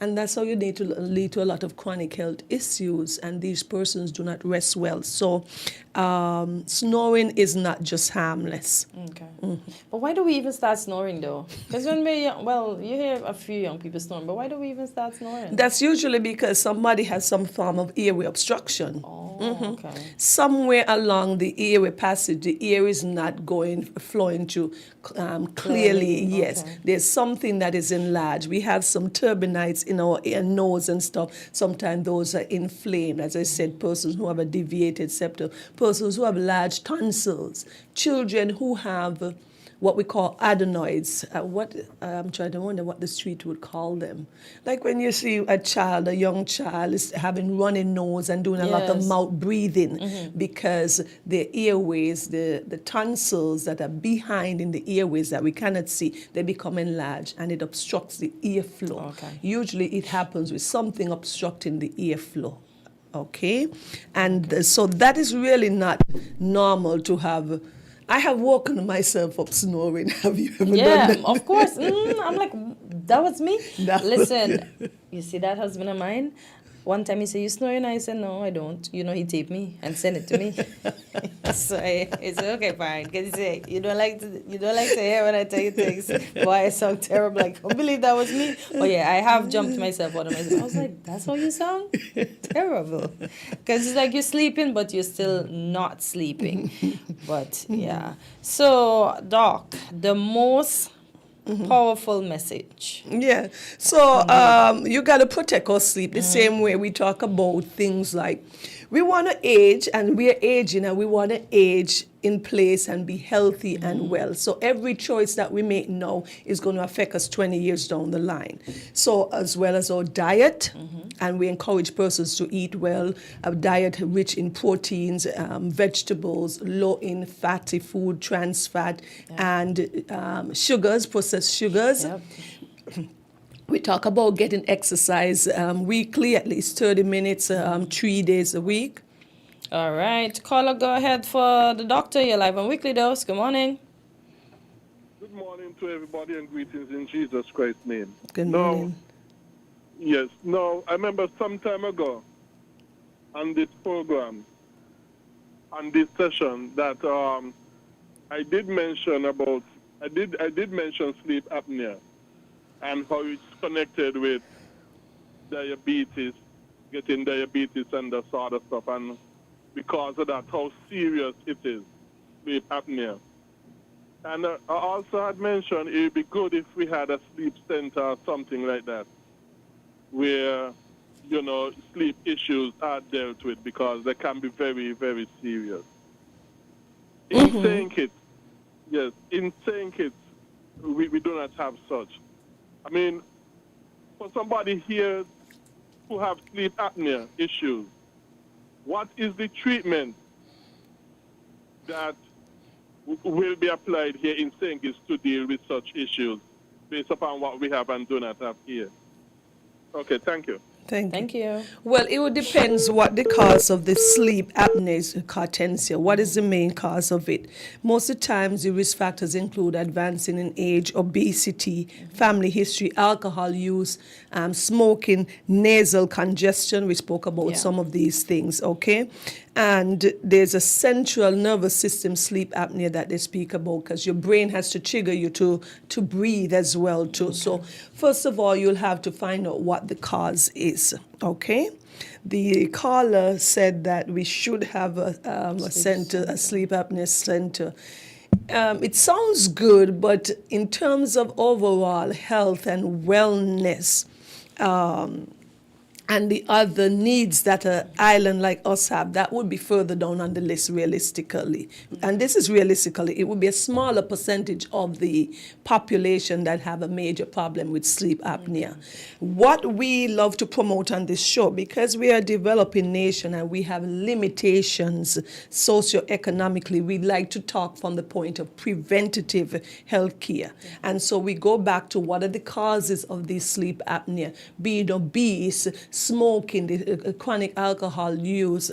and that's how you need to lead to a lot of chronic health issues, and these persons do not rest well. So snoring is not just harmless. Okay. But why do we even start snoring though? Because when we're young, well, you hear a few young people snoring, but why do we even start snoring? That's usually because somebody has some form of airway obstruction. Okay. Somewhere along the airway passage, the air is not flowing to clearly. Yes, okay. there's something that is enlarged. We have some turbinates in our ear, nose and stuff. Sometimes those are inflamed. As I said, persons who have a deviated septum, persons who have large tonsils, children who have what we call adenoids. I'm trying to wonder what the street would call them. Like when you see a young child is having running nose and doing a lot of Yes. mouth breathing because the airways, the tonsils that are behind in the airways that we cannot see, they become enlarged and it obstructs the airflow. Okay. Usually it happens with something obstructing the airflow. Okay? And so that is really not normal to have. I have woken myself up snoring. Have you ever done Yeah, that? of course. I'm like, that was me. That was Listen, you see that husband of mine? One time he said, "You snoring?" I said, "No, I don't." He taped me and sent it to me. So I said, "Okay, fine." Because he said, you don't like to hear when I tell you things. Why I sound terrible? Like, I believe that was me. Oh yeah, I have jumped myself out of myself. I was like, "That's how you sound? Terrible." Because it's like you're sleeping, but you're still not sleeping. But yeah. So, Doc, the most powerful message. Yeah. So you got to protect our sleep the same way we talk about things like we want to age and we're aging and we want to age in place and be healthy and well. So every choice that we make now is going to affect us 20 years down the line. So as well as our diet, and we encourage persons to eat well, a diet rich in proteins, vegetables, low in fatty food, trans fat, and sugars, processed sugars. Yep. We talk about getting exercise weekly, at least 30 minutes, 3 days a week. All right. Caller, go ahead for the doctor. You're live on Weekly Dose. Good morning. Good morning to everybody and greetings in Jesus Christ's name. Good morning. Yes. No, I remember some time ago on this program, on this session, that I did mention sleep apnea and how it's connected with diabetes, getting diabetes and that sort of stuff, and because of that, how serious it is, sleep apnea. And I also had mentioned it would be good if we had a sleep center or something like that, where, sleep issues are dealt with, because they can be very, very serious. In St. Kitts, yes, in St. Kitts, we do not have such. I mean, for somebody here who have sleep apnea issues, what is the treatment that will be applied here in St. Kitts to deal with such issues based upon what we have and do not have here? Okay, thank you. Thank you. Well, it would depends what the cause of the sleep apnea is, cartensia. What is the main cause of it? Most of the times, the risk factors include advancing in age, obesity, family history, alcohol use, smoking, nasal congestion. We spoke about some of these things, okay? And there's a central nervous system sleep apnea that they speak about because your brain has to trigger you to breathe as well too. Okay. So first of all, you'll have to find out what the cause is, okay? The caller said that we should have a sleep apnea center. It sounds good, but in terms of overall health and wellness, and the other needs that an island like us have, that would be further down on the list realistically. And this is realistically, it would be a smaller percentage of the population that have a major problem with sleep apnea. What we love to promote on this show, because we are a developing nation and we have limitations socioeconomically, we like to talk from the point of preventative health care. And so we go back to what are the causes of this sleep apnea, being obese, smoking, the chronic alcohol use.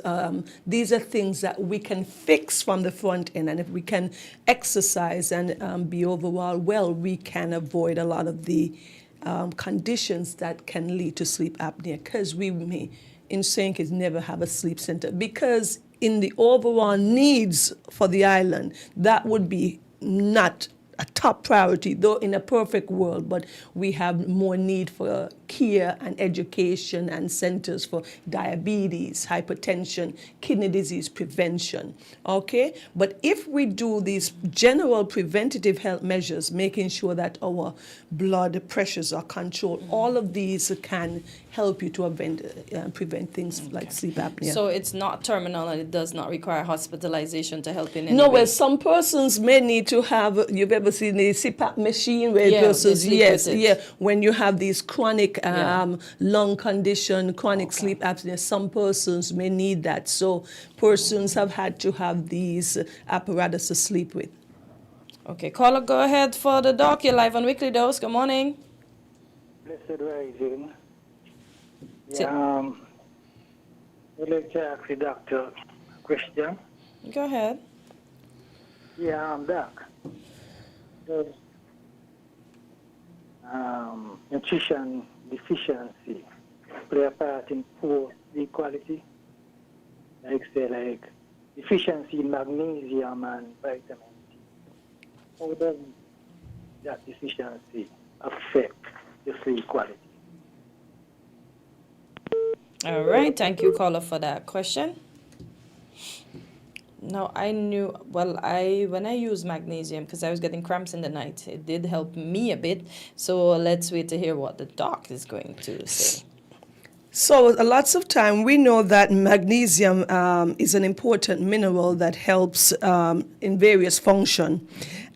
These are things that we can fix from the front end, and if we can exercise and be overall well, we can avoid a lot of the conditions that can lead to sleep apnea, because we may, in St. Kitts, never have a sleep center, because in the overall needs for the island, that would be not a top priority, though in a perfect world, but we have more need for care and education and centers for diabetes, hypertension, kidney disease prevention, okay? But if we do these general preventative health measures, making sure that our blood pressures are controlled, all of these can help you to prevent things like sleep apnea. So it's not terminal and it does not require hospitalization to help in any No, way? well, some persons may need to have, you've ever seen the CPAP machine where persons, when you have these chronic lung condition, chronic sleep apnea, some persons may need that. So persons have had to have these apparatus to sleep with. Okay, caller, go ahead for the doc. You're live on Weekly Dose. Good morning. Blessed rising. I'd like to ask the doctor a question. Go ahead. Doc. Does nutrition deficiency play a part in poor sleep quality? Like deficiency in magnesium and vitamin D. How does that deficiency affect the sleep quality? All right, thank you, caller, for that question. Now, I knew, when I used magnesium, because I was getting cramps in the night, it did help me a bit. So let's wait to hear what the doc is going to say. So lots of time we know that magnesium is an important mineral that helps in various function.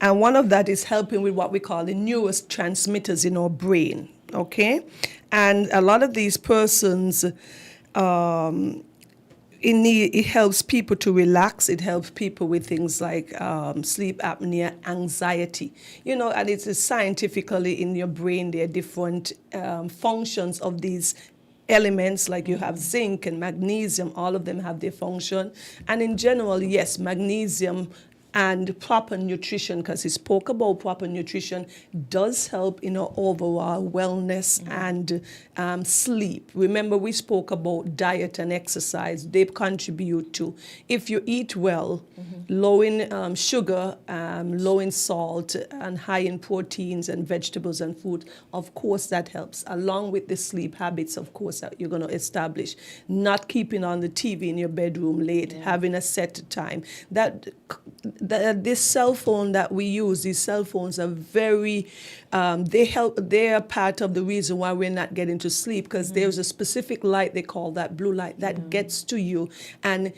And one of that is helping with what we call the neurotransmitters in our brain, okay? And a lot of these persons, it helps people to relax. It helps people with things like sleep apnea, anxiety. And it's scientifically in your brain, there are different functions of these elements, like you have zinc and magnesium, all of them have their function. And in general, yes, magnesium and proper nutrition, because he spoke about proper nutrition, does help in our overall wellness and sleep. Remember, we spoke about diet and exercise. They contribute to, if you eat well, low in sugar, low in salt, and high in proteins and vegetables and food, of course that helps, along with the sleep habits, of course, that you're going to establish. Not keeping on the TV in your bedroom late, having a set time. This cell phone that we use, these cell phones are very, they are part of the reason why we're not getting to sleep, because there's a specific light, they call that blue light, that gets to you, and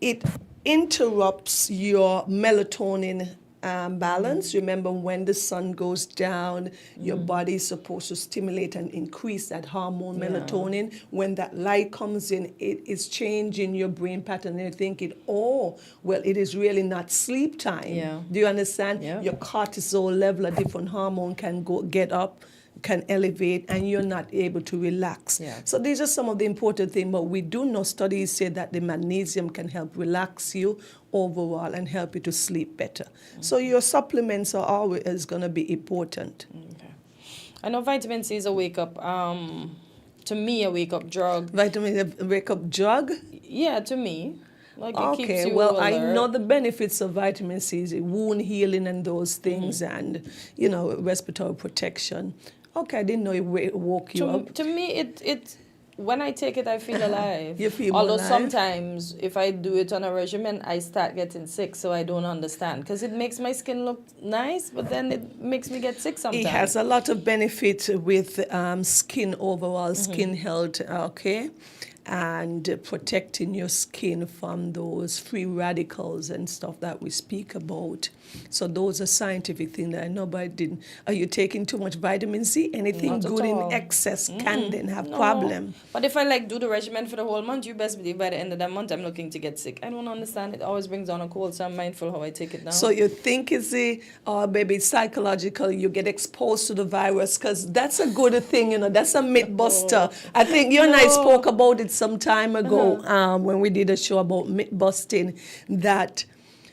it interrupts your melatonin balance. Remember, when the sun goes down, your body is supposed to stimulate and increase that hormone melatonin. When that light comes in, it is changing your brain pattern, and you think it is really not sleep time. Do you understand? Your cortisol level, a different hormone can get up, can elevate, and you're not able to relax. So these are some of the important things, but we do know, studies say that the magnesium can help relax you overall and help you to sleep better. So your supplements are always going to be important. Okay. I know vitamin C is a wake-up, to me, a wake-up drug. Vitamin wake-up drug? Yeah, to me. Like it keeps Okay, you well, I alert. know the benefits of vitamin C, is wound healing and those things, and respiratory protection. Okay, I didn't know it woke you up. To me, it when I take it, I feel alive. You feel more Although alive? sometimes, if I do it on a regimen, I start getting sick, so I don't understand. Because it makes my skin look nice, but then it makes me get sick sometimes. It has a lot of benefit with skin overall, skin health, okay? And protecting your skin from those free radicals and stuff that we speak about. So those are scientific things that I know, but I didn't. Are you taking too much vitamin C? Anything Not at good in all. excess can then have No. problem. But if I do the regimen for the whole month, you best believe by the end of that month I'm looking to get sick. I don't understand. It always brings on a cold, so I'm mindful how I take it now. So you think it's maybe it's psychological, you get exposed to the virus, because that's a good thing, that's a myth buster. I think you and I spoke about it some time ago when we did a show about myth busting, that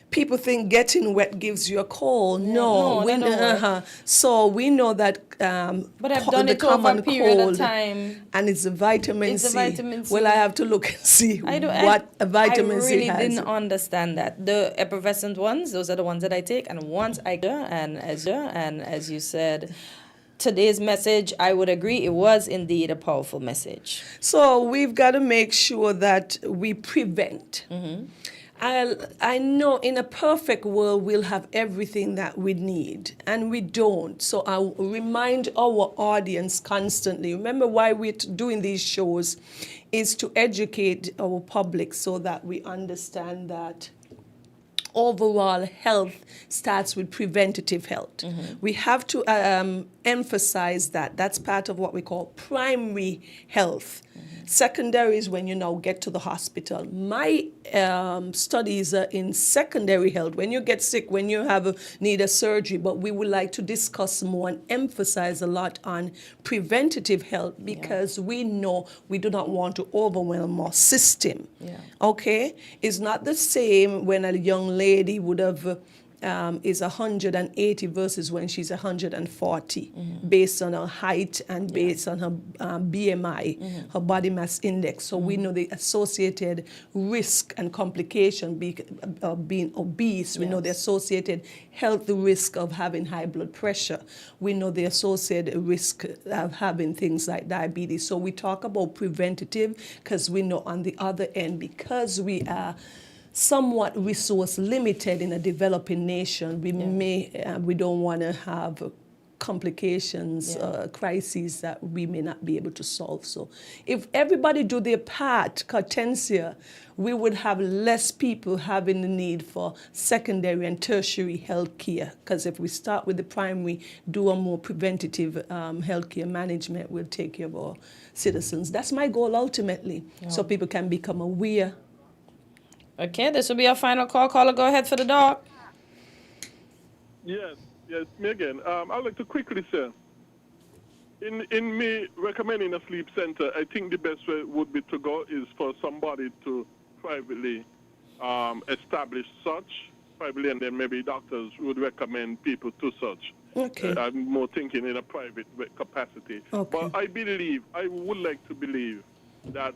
people think getting wet gives you a cold. No, that don't work. So we know that But I've done the it over a common period of cold, time. and it's the vitamin It's the C. vitamin C. Well, I have to look and see what a vitamin I C really has. didn't understand that. The effervescent ones, those are the ones that I take. And once and as you said, today's message, I would agree, it was indeed a powerful message. So we've got to make sure that we prevent. I know in a perfect world we'll have everything that we need, and we don't. So I remind our audience constantly, remember why we're doing these shows, is to educate our public so that we understand that overall health starts with preventative health. We have to emphasize that. That's part of what we call primary health. Secondary is when you now get to the hospital. My studies are in secondary health, when you get sick, when you need a surgery, but we would like to discuss more and emphasize a lot on preventative health, because we know we do not want to overwhelm our system. Okay? It's not the same when a young lady would have is 180 versus when she's 140, based on her height and based on her BMI, her body mass index. So we know the associated risk and complication of being obese. We know the associated health risk of having high blood pressure. We know the associated risk of having things like diabetes. So we talk about preventative because we know on the other end, because we are somewhat resource limited in a developing nation, we don't want to have complications, crises that we may not be able to solve. So if everybody do their part, Hortensia, we would have less people having the need for secondary and tertiary health care. Because if we start with the primary, do a more preventative health care management, we'll take care of our citizens. That's my goal ultimately, so people can become aware. Okay, this will be our final call. Caller, go ahead for the dog. Yes, me again. I'd like to quickly say, in me recommending a sleep center, I think the best way would be to go is for somebody to privately establish such, privately, and then maybe doctors would recommend people to such. Okay. I'm more thinking in a private capacity. Okay. But I would like to believe that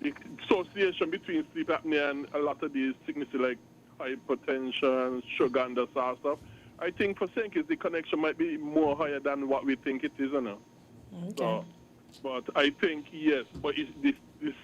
the association between sleep apnea and a lot of these sicknesses like hypertension, sugar, and that sort of stuff, I think for Senkis the connection might be more higher than what we think it is, you know. Okay. So, but I think, yes, but the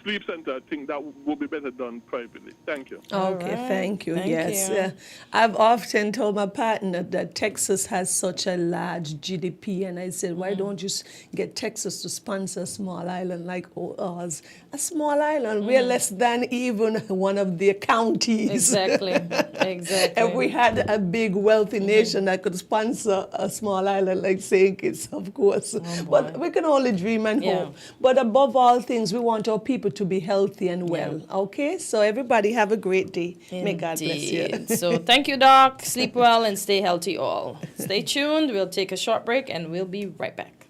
sleep center, I think that would be better done privately. Thank you. Okay, right. thank you. Thank Yes. you. I've often told my partner that Texas has such a large GDP, and I said, why don't you get Texas to sponsor a small island like ours? A small island, we're less than even one of their counties. Exactly. Exactly. If we had a big wealthy nation that could sponsor a small island like St. Kitts, of course. But we can only dream and hope. But above all things, we want our people to be healthy and well. Okay? So everybody have a great day. May God bless you. Indeed. So thank you, Doc. Sleep well and stay healthy all. Stay tuned. We'll take a short break and we'll be right back.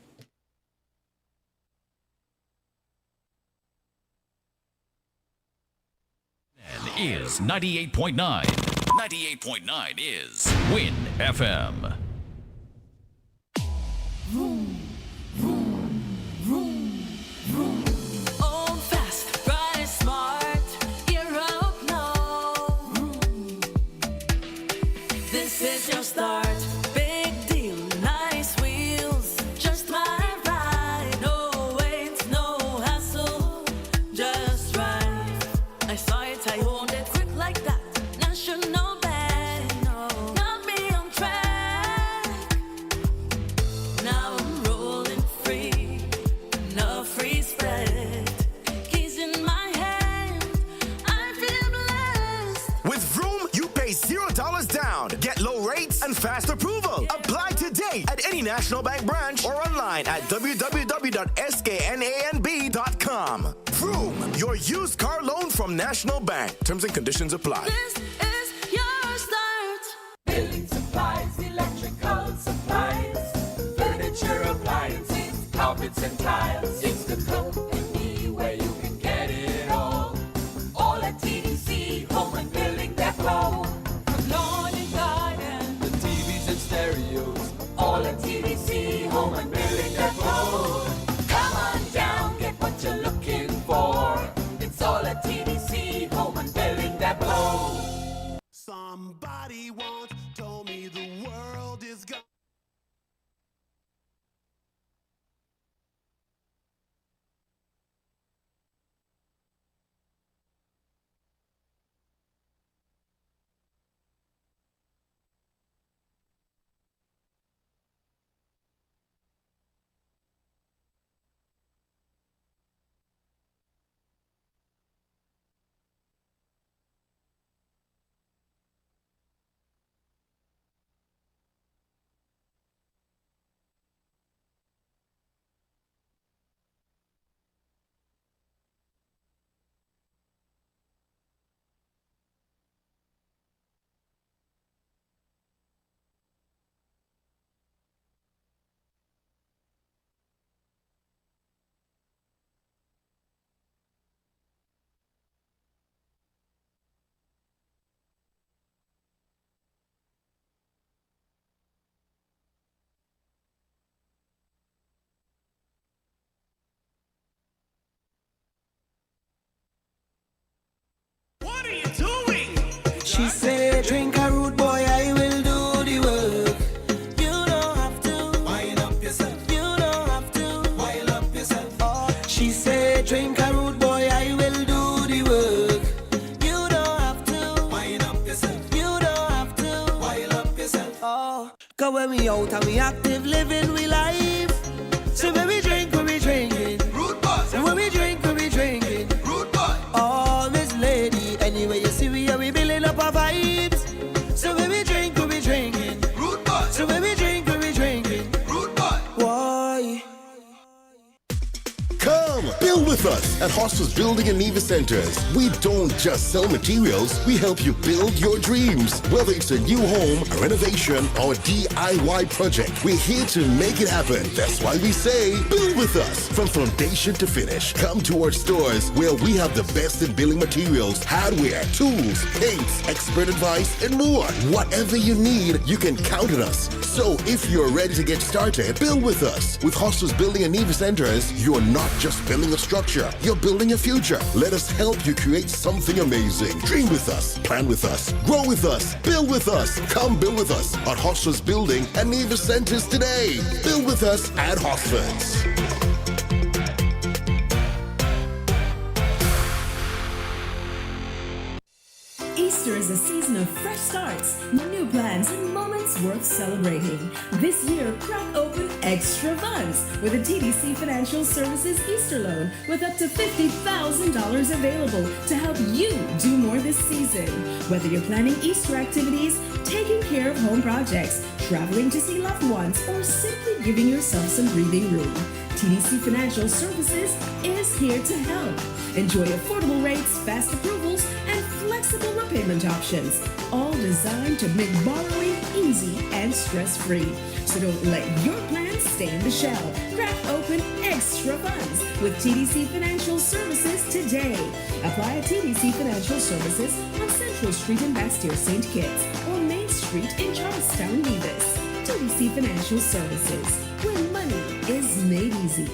Is 98.9. 98.9 is Win FM. Old fast, bright, smart, gear up any National Bank branch or online at www.sknanb.com. Vroom, your used car loan from National Bank. Terms and conditions apply. This is your start. Building supplies, electrical supplies, furniture, appliances, carpets and tiles. It's the company where you can get it all. All at TDC, home and building depot. From lawn and garden, the TVs and stereos. All at TDC, home and building depot. Come on down, get what you're looking for. It's all at TDC, home and building depot. Somebody once told me the world is gone. What are you doing? She said, drink a root boy, I will do the work. You don't have to wind up yourself. You don't have to wind up yourself. Oh, she said, drink a root boy, I will do the work. You don't have to wind up yourself. You don't have to wind up yourself. Oh, cause when we out and we active, living we life. So when we drink, we drinking. Root boy. So when we drink, we drinking. Root boy. Oh, Miss Lady, anyway you see we are we building up our vibes. So when we drink, we drinking. Root boy. So when we drink, we drinking. Root boy. Why? Come, build with us at Hostels Building and Nevis Centers. We don't just sell materials, we help you build your dreams. Whether it's a new home, a renovation, or a DIY project, we're here to make it happen. That's why we say, build with us. From foundation to finish, come to our stores where we have the best in building materials, hardware, tools, paints, expert advice, and more. Whatever you need, you can count on us. So if you're ready to get started, build with us. With Hostels Building and Nevis Centers, you're not just building a structure, you're building a future. Let us help you create something amazing. Dream with us, plan with us, grow with us, build with us. Come build with us at Hostels Building and Nevis Centers today. Build with us at Hostels. Easter is a season of fresh starts, new plans, and moments worth celebrating. This year, crack open extra funds with a TDC Financial Services Easter loan with up to $50,000 available to help you do more this season. Whether you're planning Easter activities, taking care of home projects, traveling to see loved ones, or simply giving yourself some breathing room, TDC Financial Services is here to help. Enjoy affordable rates, fast approvals, and flexible repayment options, all designed to make borrowing easy and stress-free. So don't let your plans stay in the shell. Crack open extra funds with TDC Financial Services today. Apply at TDC Financial Services on Central Street in Bastille, St. Kitts, or Main Street in Charlestown, Nevis. TDC Financial Services, where money is made easy.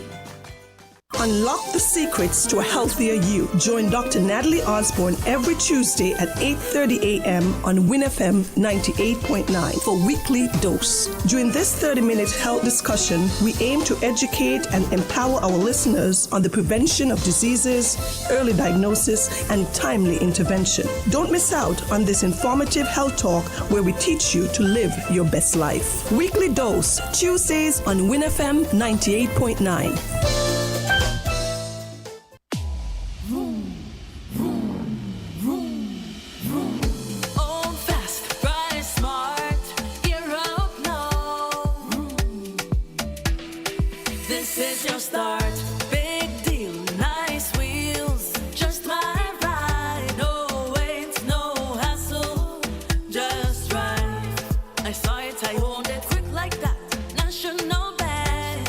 Unlock the secrets to a healthier you. Join Dr. Natalie Osborne every Tuesday at 8:30 a.m. on WinFM 98.9 for Weekly Dose. During this 30-minute health discussion, we aim to educate and empower our listeners on the prevention of diseases, early diagnosis, and timely intervention. Don't miss out on this informative health talk where we teach you to live your best life. Weekly Dose, Tuesdays on WinFM 98.9. Old fast, rise smart, gear up now. start. Big deal, nice wheels, just my ride. No wait, no hassle, just right. I saw it, I owned it, quick like that. National band,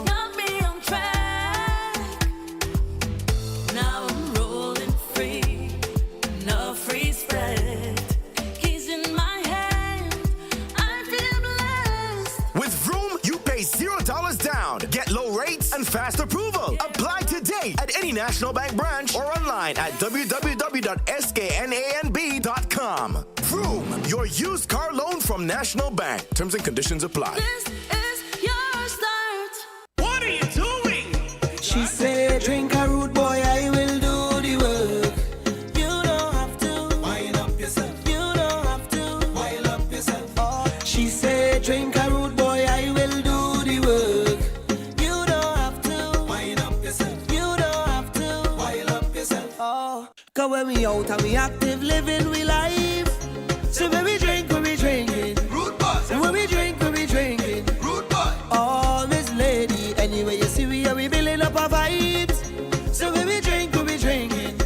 got me on track. Now I'm rolling free, no free spread. Keys in my hand, I feel blessed. With Vroom, you pay $0 down. Get low rates and fast approval. Apply today at any National Bank branch or online at www.sknanb.com. Vroom, your used car loan from National Bank. Terms and conditions apply. This is your start. What are you doing? She said, drink a root boy, I will do the work. You don't have to wind up yourself. You don't have to wind up yourself. Oh, she said, drink a root boy, I will do the work. You don't have to wind up yourself. You don't have to wind up yourself. Oh, cause when we out and we active, living we life. So when we drinking. Root boy. So when we drinking. Root boy. Oh, Miss Lady, anyway you see we are we building up our vibes. So when we drinking.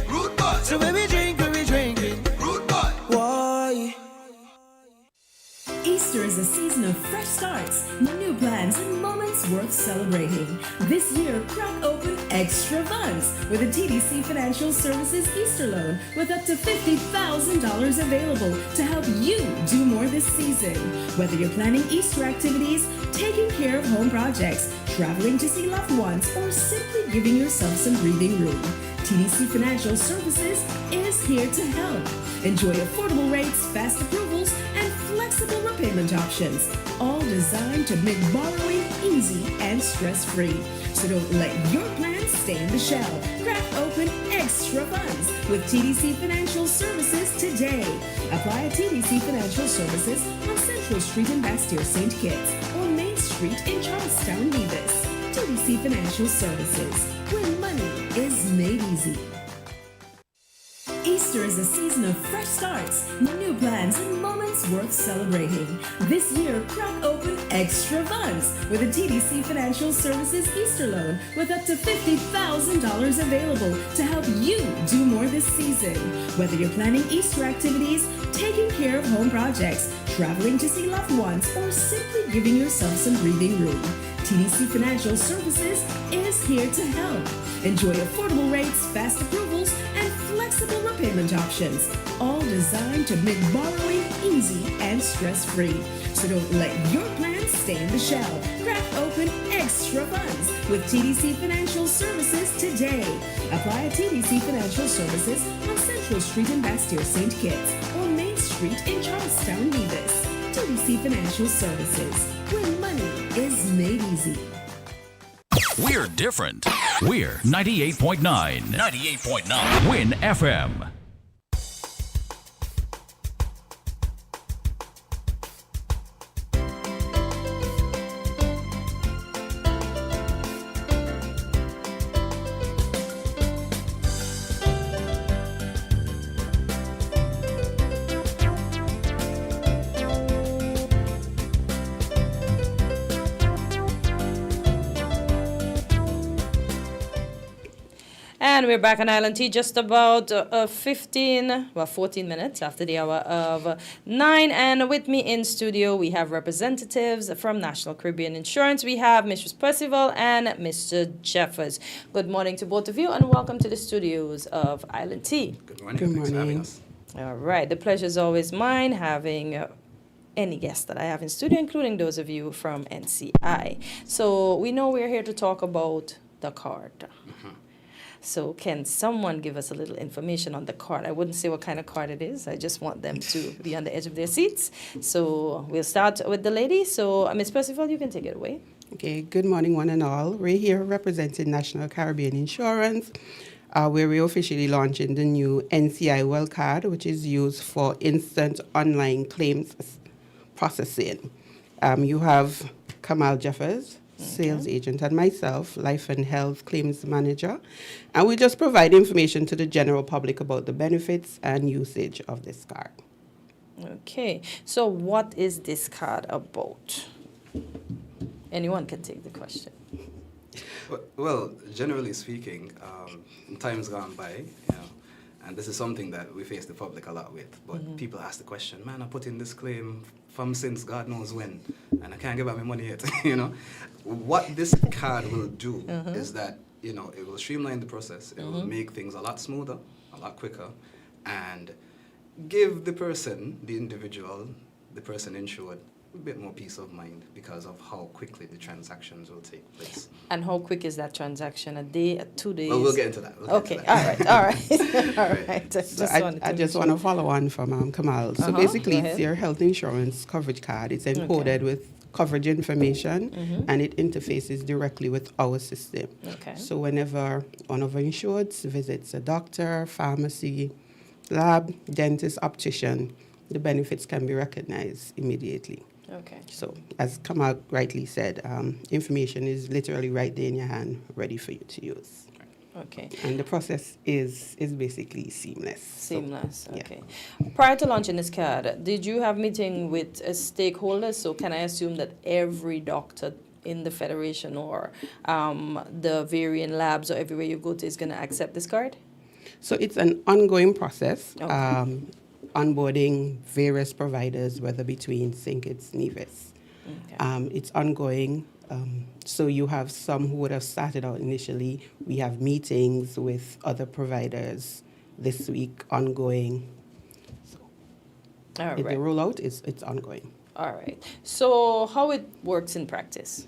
Root boy. So when we drinking. Root boy. Why? Easter is a season of fresh starts, new plans, and moments worth celebrating. This year, crack open extra funds with a TDC Financial Services Easter loan with up to $50,000 available to help you do more this season. Whether you're planning Easter activities, taking care of home projects, traveling to see loved ones, or simply giving yourself some breathing room, TDC Financial Services is here to help. Enjoy affordable rates, fast approvals, and flexible repayment options, all designed to make borrowing easy and stress-free. So don't let your plans stay in the shell. Crack open extra funds with TDC Financial Services today. Apply at TDC Financial Services on Central Street in Bastille, St. Kitts, or Main Street in Charlestown, Nevis. TDC Financial Services, where money is made easy. Easter is a season of fresh starts, new plans, and moments worth celebrating. This year, crack open extra funds with a TDC Financial Services Easter loan with up to $50,000 available to help you do more this season. Whether you're planning Easter activities, taking care of home projects, traveling to see loved ones, or simply giving yourself some breathing room, TDC Financial Services is here to help. Enjoy affordable rates, fast approvals, and flexible repayment options, all designed to make borrowing easy and stress-free. So don't let your plans stay in the shell. Crack open extra funds with TDC Financial Services today. Apply at TDC Financial Services on Central Street in Bastille, St. Kitts, or Main Street in Charlestown, Nevis. TDC Financial Services, where money is made easy. We're different. We're 98.9. 98.9. Win FM. And we're back on Island Tea just about 14 minutes after the hour of 9. And with me in studio, we have representatives from National Caribbean Insurance. We have Mrs. Percival and Mr. Jeffers. Good morning to both of you, and welcome to the studios of Island Tea. Good morning. Thanks for having us. All right. The pleasure is always mine having any guests that I have in studio, including those of you from NCI. So we know we're here to talk about the card. So can someone give us a little information on the card? I wouldn't say what kind of card it is. I just want them to be on the edge of their seats. So we'll start with the lady. So Ms. Percival, you can take it away. Okay, good morning one and all. We're here representing National Caribbean Insurance, where we're officially launching the new NCI Well Card, which is used for instant online claims processing. You have Kamal Jeffers, sales agent, and myself, life and health claims manager, and we just provide information to the general public about the benefits and usage of this card. Okay, so what is this card about? Anyone can take the question. Well, generally speaking, in times gone by, and this is something that we face the public a lot with, but people ask the question, man, I put in this claim from since God knows when, and I can't get back my money yet, What this card will do is that, it will streamline the process, it will make things a lot smoother, a lot quicker, and give the person, the individual, the person insured, a bit more peace of mind because of how quickly the transactions will take place. And how quick is that transaction? A day, 2 days? Well, we'll get into that. All right. All right. So I just want to follow on from Kamal. So basically, it's your health insurance coverage card. It's encoded with coverage information, and it interfaces directly with our system. Okay. So whenever one of our insureds visits a doctor, pharmacy, lab, dentist, optician, the benefits can be recognized immediately. Okay. So, as Kamal rightly said, information is literally right there in your hand, ready for you to use. Okay. And the process is basically seamless. Seamless, So, okay. Prior to launching this card, did you have meeting with stakeholders? So can I assume that every doctor in the federation or the varying labs or everywhere you go to is going to accept this card? So it's an ongoing process. Okay. Onboarding various providers, whether between St. Kitts, Nevis. Okay. It's ongoing. So you have some who would have started out initially. We have meetings with other providers this week, ongoing. So All right. the rollout it's ongoing. All right. So how it works in practice?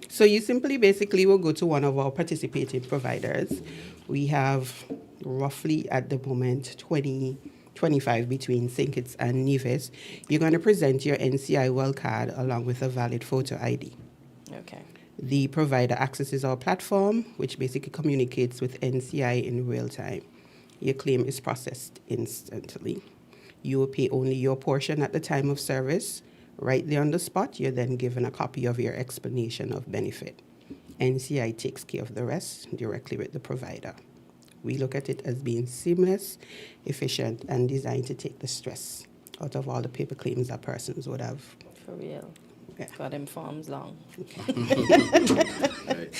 So you simply basically will go to one of our participating providers. We have roughly at the moment 25 between St. Kitts and Nevis. You're going to present your NCI well card along with a valid photo ID. Okay. The provider accesses our platform, which basically communicates with NCI in real time. Your claim is processed instantly. You will pay only your portion at the time of service. Right there on the spot, you're then given a copy of your explanation of benefit. NCI takes care of the rest directly with the provider. We look at it as being seamless, efficient, and designed to take the stress out of all the paper claims that persons would have. For real. Yeah. Got them forms long. Right.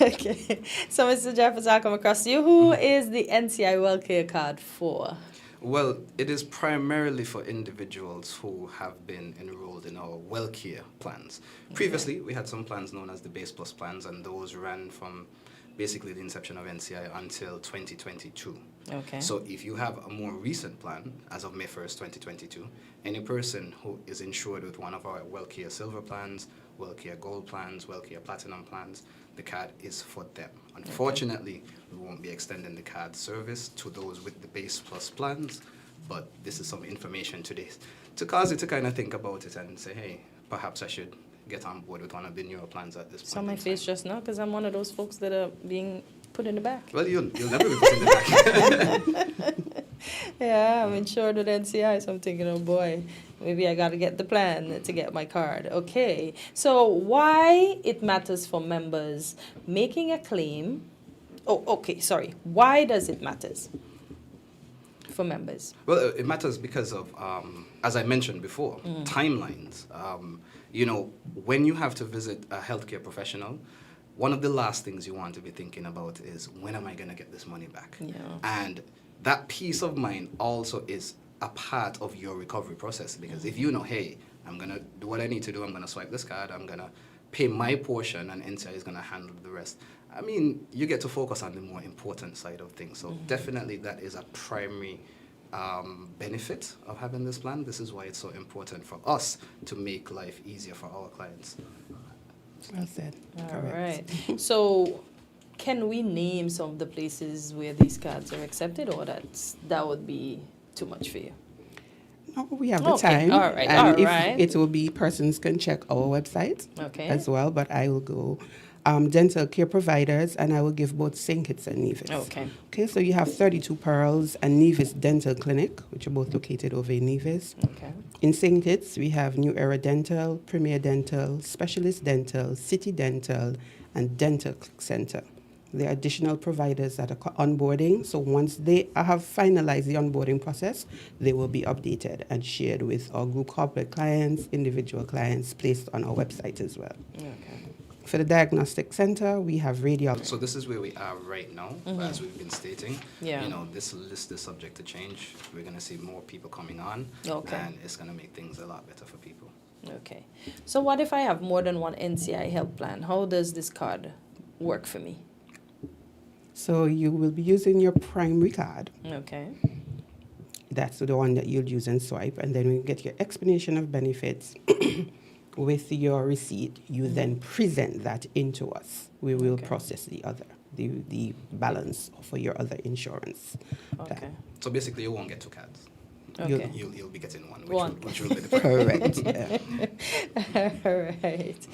Okay. So, Mr. Jeffers, I'll come across to you. Who is the NCI WellCare card for? Well, it is primarily for individuals who have been enrolled in our WellCare plans. Previously, we had some plans known as the Base Plus plans, and those ran from basically the inception of NCI until 2022. Okay. So if you have a more recent plan, as of May 1st, 2022, any person who is insured with one of our WellCare Silver plans, WellCare Gold plans, WellCare Platinum plans, the card is for them. Unfortunately, we won't be extending the card service to those with the Base Plus plans, but this is some information today to cause you to kind of think about it and say, hey, perhaps I should get on board with one of the newer plans at this point. Saw my face just now because I'm one of those folks that are being put in the back. Well, you'll never be put in the back. Yeah, I'm insured with NCI, so I'm thinking, oh boy, maybe I got to get the plan to get my card. Okay, so why it matters for members making a claim? Oh, okay, sorry. Why does it matters for members? Well, it matters because of, as I mentioned before, timelines. When you have to visit a healthcare professional, one of the last things you want to be thinking about is, when am I going to get this money back? Yeah. And that peace of mind also is a part of your recovery process, because if you know, hey, I'm going to do what I need to do, I'm going to swipe this card, I'm going to pay my portion, and NCI is going to handle the rest. I mean, you get to focus on the more important side of things. So definitely that is a primary benefit of having this plan. This is why it's so important for us to make life easier for our clients. Well said. All right. So can we name some of the places where these cards are accepted, or that would be too much for you? No, we have the time. All right. And All right. it will be, persons can check our website as well, but I will go dental care providers, and I will give both St. Kitts and Nevis. Okay, so you have 32 Pearls and Nevis Dental Clinic, which are both located over in Nevis. Okay. In St. Kitts, we have New Era Dental, Premier Dental, Specialist Dental, City Dental, and Dental Center. There are additional providers that are onboarding. So once they have finalized the onboarding process, they will be updated and shared with our group corporate clients, individual clients, placed on our website as well. Okay. For the diagnostic center, we have radiology. So this is where we are right now, as we've been stating. Yeah. This list is subject to change. We're going to see more people coming on, and it's going to make things a lot better for people. Okay. So what if I have more than one NCI health plan? How does this card work for me? So you will be using your primary card. Okay. That's the one that you'll use and swipe, and then when you get your explanation of benefits with your receipt, you then present that into us. We will process the balance for your other insurance. Okay. So basically, you won't get 2 cards. Okay. You'll be getting one, One. which will be the primary. Correct.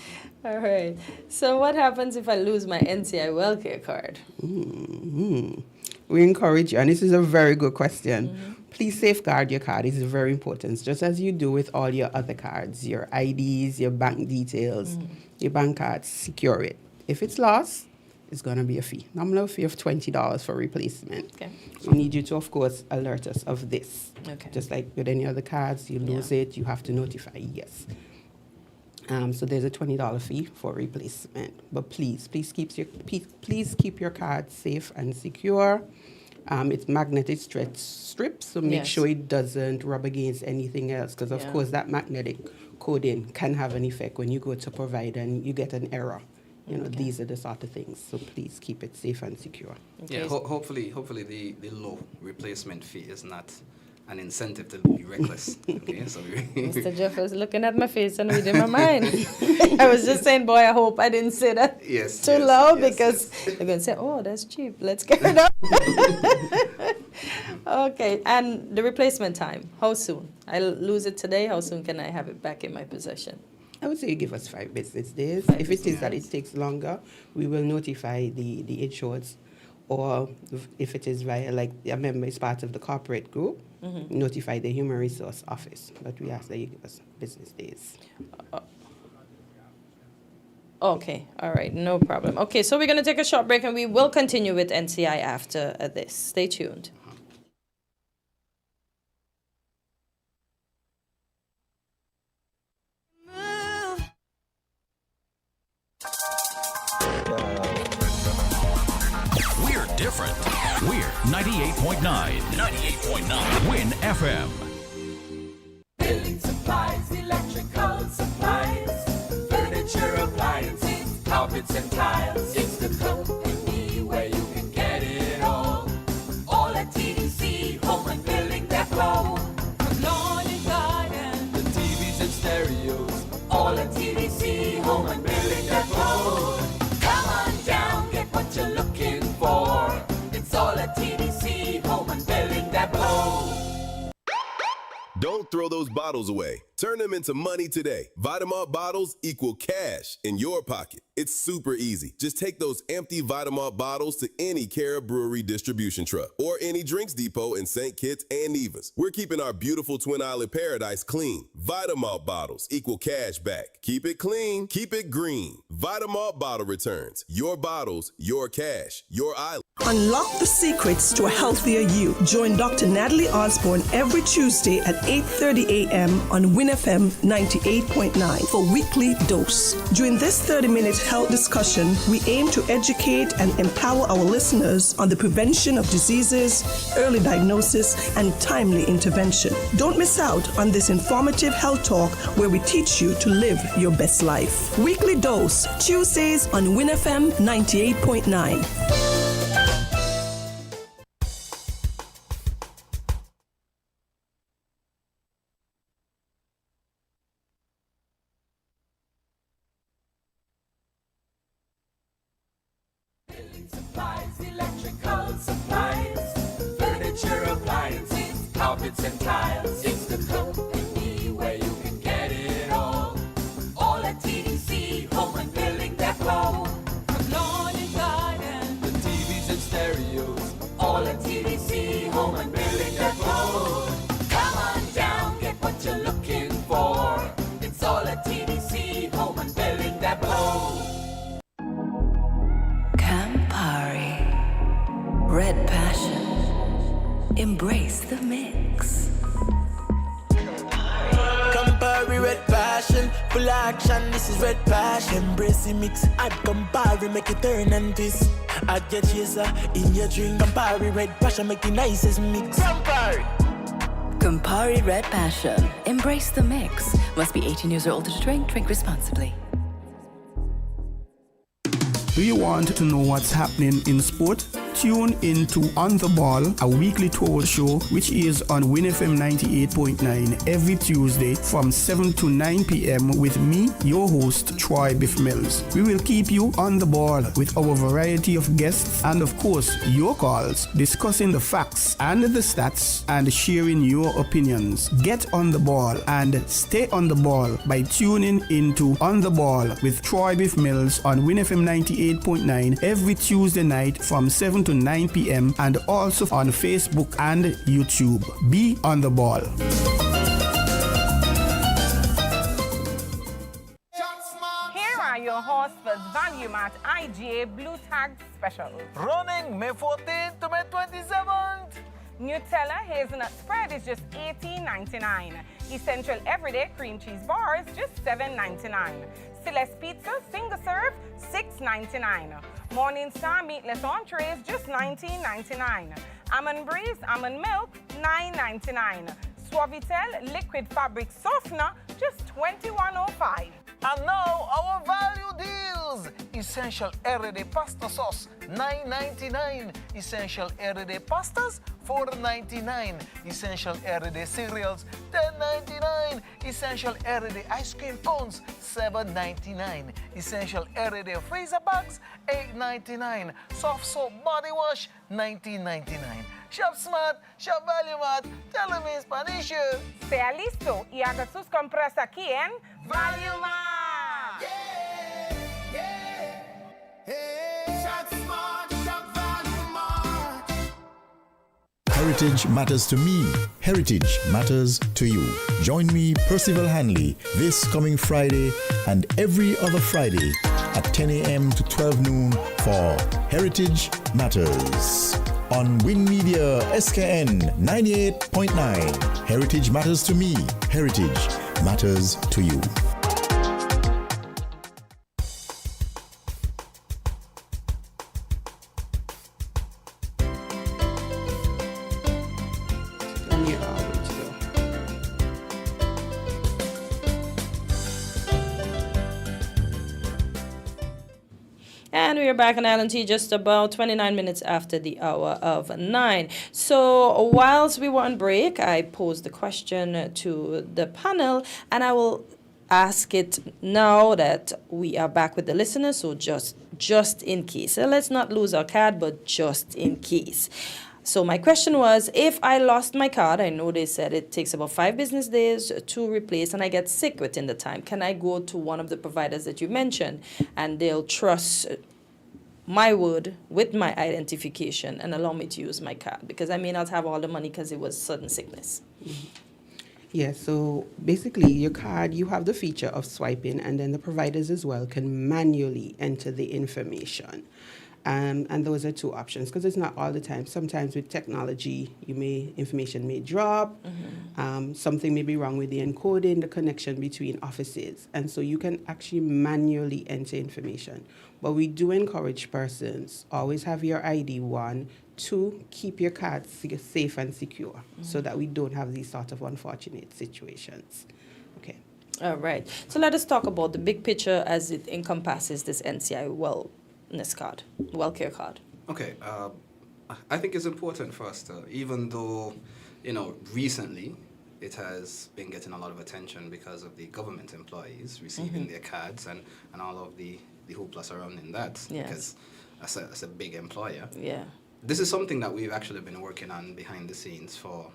All right. So what happens if I lose my NCI WellCare card? We encourage you, and this is a very good question. Please safeguard your card. It's very important, just as you do with all your other cards, your IDs, your bank details, your bank cards. Secure it. If it's lost, it's going to be a fee. Nominal fee of $20 for replacement. Okay. We need you to, of course, alert us of this. Okay. Just like with any other cards, you lose it, you have to notify, yes. So there's a $20 fee for replacement. But please keep your card safe and secure. It's magnetic strips, so make sure it doesn't rub against anything else, because of course that magnetic coding can have an effect when you go to provide and you get an error. These are the sort of things. So please keep it safe and secure. Okay. Yeah, hopefully the low replacement fee is not an incentive to be reckless. Okay, so Mr. Jeff was looking at my face and reading my mind. I was just saying, boy, I hope I didn't say that too loud, because they're going to say, oh, that's cheap. Let's get it up. Okay, and the replacement time, how soon? I lose it today. How soon can I have it back in my possession? I would say you give us 5 business days. If it is that it takes longer, we will notify the insureds, or if it is via, like, a member is part of the corporate group, notify the human resource office. But we ask that you give us business days. Okay, all right, no problem. Okay, so we're going to take a short break, and we will continue with NCI after this. Stay tuned. We're different. We're 98.9. 98.9. Win FM. Building supplies, electrical supplies, furniture appliances, carpets and tiles. It's the company where you can get it all. All at TDC, home and building depot. From lawn and garden, the TVs and stereos. All at TDC, home and building depot. Come on down, get what you're looking for. It's all at TDC, home and building depot. Don't throw those bottles away. Turn them into money today. Vitamalt bottles equal cash in your pocket. It's super easy. Just take those empty Vitamalt bottles to any Cara Brewery distribution truck or any drinks depot in St. Kitts and Nevis. We're keeping our beautiful Twin Island paradise clean. Vitamalt bottles equal cash back. Keep it clean, keep it green. Vitamalt bottle returns. Your bottles, your cash, your island. Unlock the secrets to a healthier you. Join Dr. Natalie Osborne every Tuesday at 8:30 a.m. on WinFM 98.9 for Weekly Dose. During this 30-minute health discussion, we aim to educate and empower our listeners on the prevention of diseases, early diagnosis, and timely intervention. Don't miss out on this informative health talk where we teach you to live your best life. Weekly Dose, Tuesdays on WinFM 98.9. Supplies, electrical supplies, furniture appliances, carpets and tiles. It's the company where you can get it all. All at TDC, home and building depot. From lawn and garden, the TVs and stereos. All at TDC, home and building depot. Come on down, get what you're looking for. It's all at TDC, home and building depot. Campari. the mix. Campari red passion, full action, this is red passion. Embrace the mix, add Campari, make it turn and twist. Add your chaser in your drink. Campari red passion, make the nicest mix. Campari. Campari Red Passion. Embrace the mix. Must be 18 years or older to drink. Drink responsibly. Do you want to know what's happening in sport? Tune into On the Ball, a weekly talk show which is on WinFM 98.9 every Tuesday from 7 to 9 p.m. with me, your host, Troy Biff Mills. We will keep you on the ball with our variety of guests and, of course, your calls, discussing the facts and the stats and sharing your opinions. Get on the ball and stay on the ball by tuning into On the Ball with Troy Biff Mills on WinFM 98.9 every Tuesday night from 7 to 9 p.m. and also on Facebook and YouTube. Be on the ball. Here are your Horsford's Value Mart IGA Blue Tag Specials. Running May 14th to May 27th. Nutella hazelnut spread is just $18.99. Essential everyday cream cheese bars just $7.99. Celeste pizza single serve $6.99. Morning Star meatless entrees just $19.99. Almond breeze almond milk $9.99. Suavitel liquid fabric softener just $21.05. And now our value deals. Essential everyday pasta sauce $9.99. Essential everyday pastas $4.99. Essential everyday cereals $10.99. Essential everyday ice cream cones $7.99. Essential everyday freezer bags $8.99. Soft soap body wash $19.99. Shop smart, shop value mart. Tell them in Spanish. Sea listo y haga sus compras aquí en Value Mart. Heritage matters to me. Heritage matters to you. Join me, Percival Hanley, this coming Friday and every other Friday at 10 a.m. to 12 noon for Heritage Matters on Win Media SKN 98.9. Heritage matters to me. Heritage matters to you. And we are back on LNT just about 29 minutes after the hour of 9. So whilst we were on break, I posed the question to the panel, and I will ask it now that we are back with the listeners, so just in case. So let's not lose our card, but just in case. So my question was, if I lost my card, I know they said it takes about 5 business days to replace, and I get sick within the time, can I go to one of the providers that you mentioned, and they'll trust my word with my identification and allow me to use my card? Because I may not have all the money because it was sudden sickness. Mm-hmm. Yeah, so basically your card, you have the feature of swiping, and then the providers as well can manually enter the information. And those are 2 options, because it's not all the time. Sometimes with technology, information may drop. Mm-hmm. Something may be wrong with the encoding, the connection between offices. And so you can actually manually enter information. But we do encourage persons, always have your ID, 1, 2, keep your cards safe and secure, mm-hmm. so that we don't have these sort of unfortunate situations. Okay. All right. So let us talk about the big picture as it encompasses this NCI card, WellCare card. Okay, I think it's important for us to, even though, recently it has been getting a lot of attention because of the government employees receiving mm-hmm. their cards and all of the hoopla surrounding that, yes. because as a big employer. Yeah. This is something that we've actually been working on behind the scenes for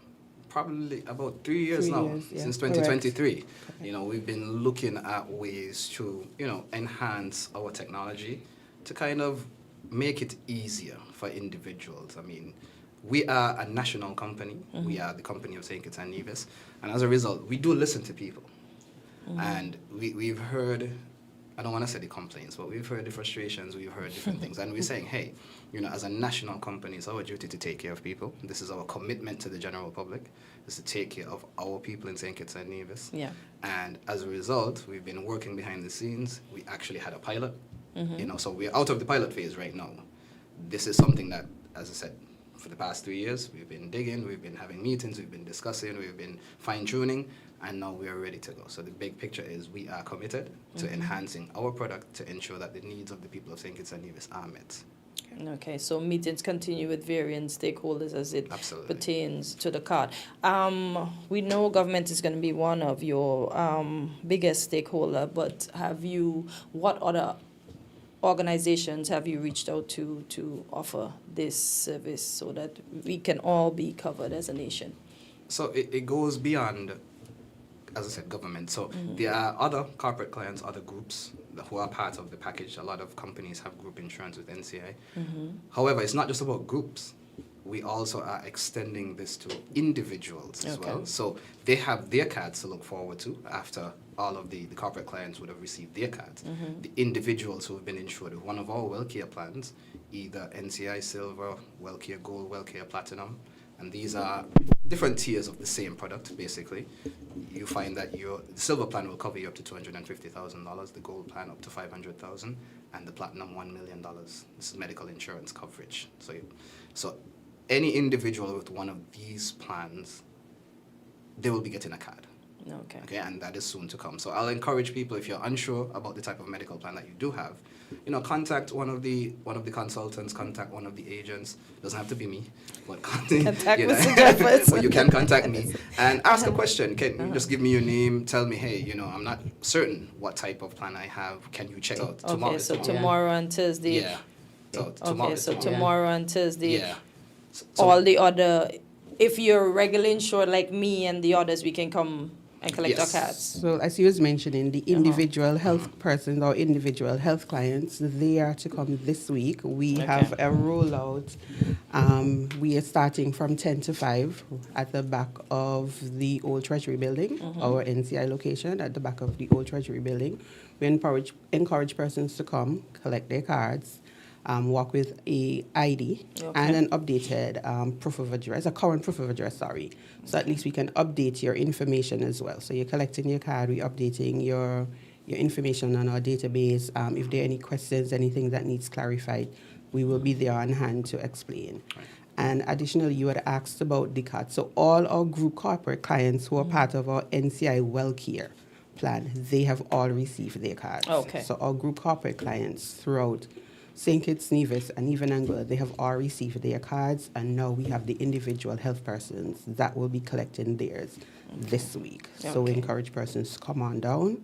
probably about 3 years now, since 2023. Correct. We've been looking at ways to, enhance our technology to kind of make it easier for individuals. I mean, we are a national company. Mm-hmm. We are the company of St. Kitts and Nevis. And as a result, we do listen to people. Mm-hmm. And we've heard I don't want to say the complaints, but we've heard the frustrations, we've heard different things, and we're saying, hey, as a national company, it's our duty to take care of people. This is our commitment to the general public, is to take care of our people in St. Kitts and Nevis. Yeah. And as a result, we've been working behind the scenes. We actually had a pilot, so we're out of the pilot phase right now. This is something that, as I said, for the past 3 years, we've been digging, we've been having meetings, we've been discussing, we've been fine-tuning, and now we are ready to go. So the big picture is we are committed to enhancing our product to ensure that the needs of the people of St. Kitts and Nevis are met. Okay, so meetings continue with varying stakeholders as it Absolutely. pertains to the card. We know government is going to be one of your biggest stakeholder, but what other organizations have you reached out to offer this service so that we can all be covered as a nation? So it goes beyond, as I said, government. So there are other corporate clients, other groups who are part of the package. A lot of companies have group insurance with NCI. However, it's not just about groups. We also are extending this to individuals as well. So they have their cards to look forward to after all of the corporate clients would have received their cards. The individuals who have been insured with one of our WellCare plans, either NCI Silver, WellCare Gold, WellCare Platinum, and these are different tiers of the same product, basically. You find that the Silver plan will cover you up to $250,000, the Gold plan up to $500,000, and the Platinum $1 million. This is medical insurance coverage. So any individual with one of these plans, they will be getting a card. Okay, and that is soon to come. So I'll encourage people, if you're unsure about the type of medical plan that you do have, contact one of the consultants, contact one of the agents. Doesn't have to be me, but contact Mr. Jeffers. But you can contact me and ask a question. Can you just give me your name? Tell me, hey, I'm not certain what type of plan I have. Can you check out tomorrow? Okay, so tomorrow and Thursday. Yeah. So tomorrow and Thursday. Yeah. All the other, if you're regularly insured like me and the others, we can come and collect our cards. So as you was mentioning, the individual health persons or individual health clients, they are to come this week. We have a rollout. We are starting from 10 to 5 at the back of the old Treasury building, our NCI location at the back of the old Treasury building. We encourage persons to come, collect their cards, walk with a ID and an updated proof of address, a current proof of address, So at least we can update your information as well. So you're collecting your card, we're updating your information on our database. If there are any questions, anything that needs clarified, we will be there on hand to explain. Right. And additionally, you had asked about the card. So all our group corporate clients who are part of our NCI WellCare plan, they have all received their cards. So our group corporate clients throughout St. Kitts, Nevis, and even Anguilla, they have all received their cards, and now we have the individual health persons that will be collecting theirs this week. So we encourage persons to come on down.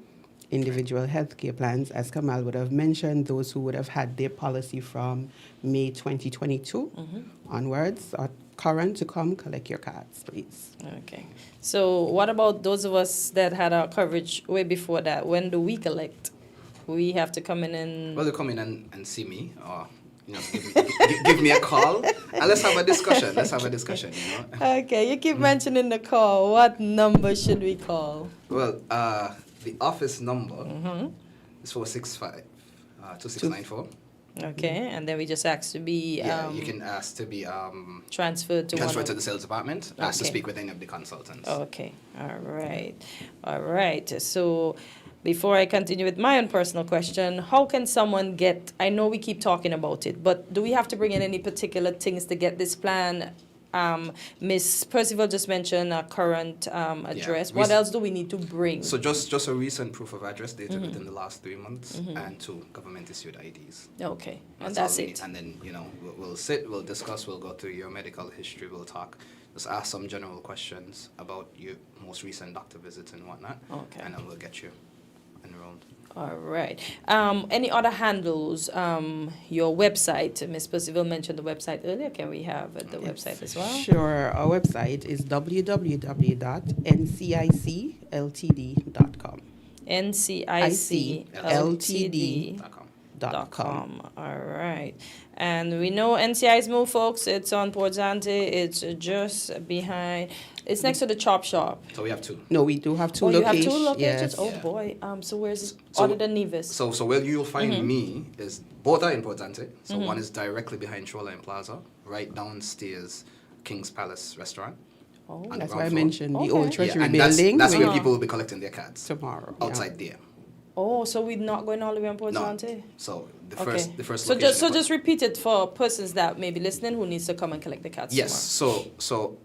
Individual healthcare plans, as Kamal would have mentioned, those who would have had their policy from May 2022 onwards are current to come collect your cards, please. Okay. So what about those of us that had our coverage way before that? When do we collect? We have to come in and... Well, you come in and see me, or give me a call, and let's have a discussion. Okay, you keep mentioning the call. What number should we call? Well, the office number is 465-2694. Okay, and then we just ask to be... you can ask to be... transferred to the sales department, ask to speak with any of the consultants. Okay, all right. So... Before I continue with my own personal question, how can someone get, I know we keep talking about it, but do we have to bring in any particular things to get this plan? Ms. Percival just mentioned a current address. What else do we need to bring? So just a recent proof of address dated within the last 3 months and 2 government-issued IDs. Okay, and that's it. And then, we'll we'll discuss, we'll go through your medical history, we'll talk. Just ask some general questions about your most recent doctor visits and whatnot. Okay. And then we'll get you enrolled. All right. Any other handles? Your website, Ms. Percival mentioned the website earlier. Can we have the website as well? Sure. Our website is www.ncicltd.com. ncicltd.com. .com. All right. And we know NCI's move, folks. It's on Port Zante. It's just behind. It's next to the chop shop. So we have two. No, we do have two Oh, you locations. have two locations? Yes. Oh, boy. So where's it? So- Other than Nevis? So where you'll find Mhm. me is both are in Port Zante. So Mhm. one is directly behind Shoreline Plaza, right downstairs, King's Palace Restaurant. Oh, on the that's ground why I floor. mentioned the old Treasury and building. That's where Uh-huh. people will be collecting their cards tomorrow. outside there. Oh, so we're not going all the way on Port No. Zante? So the Okay. first So location just repeat it for persons that may be listening who needs to come and collect the cards Yes. So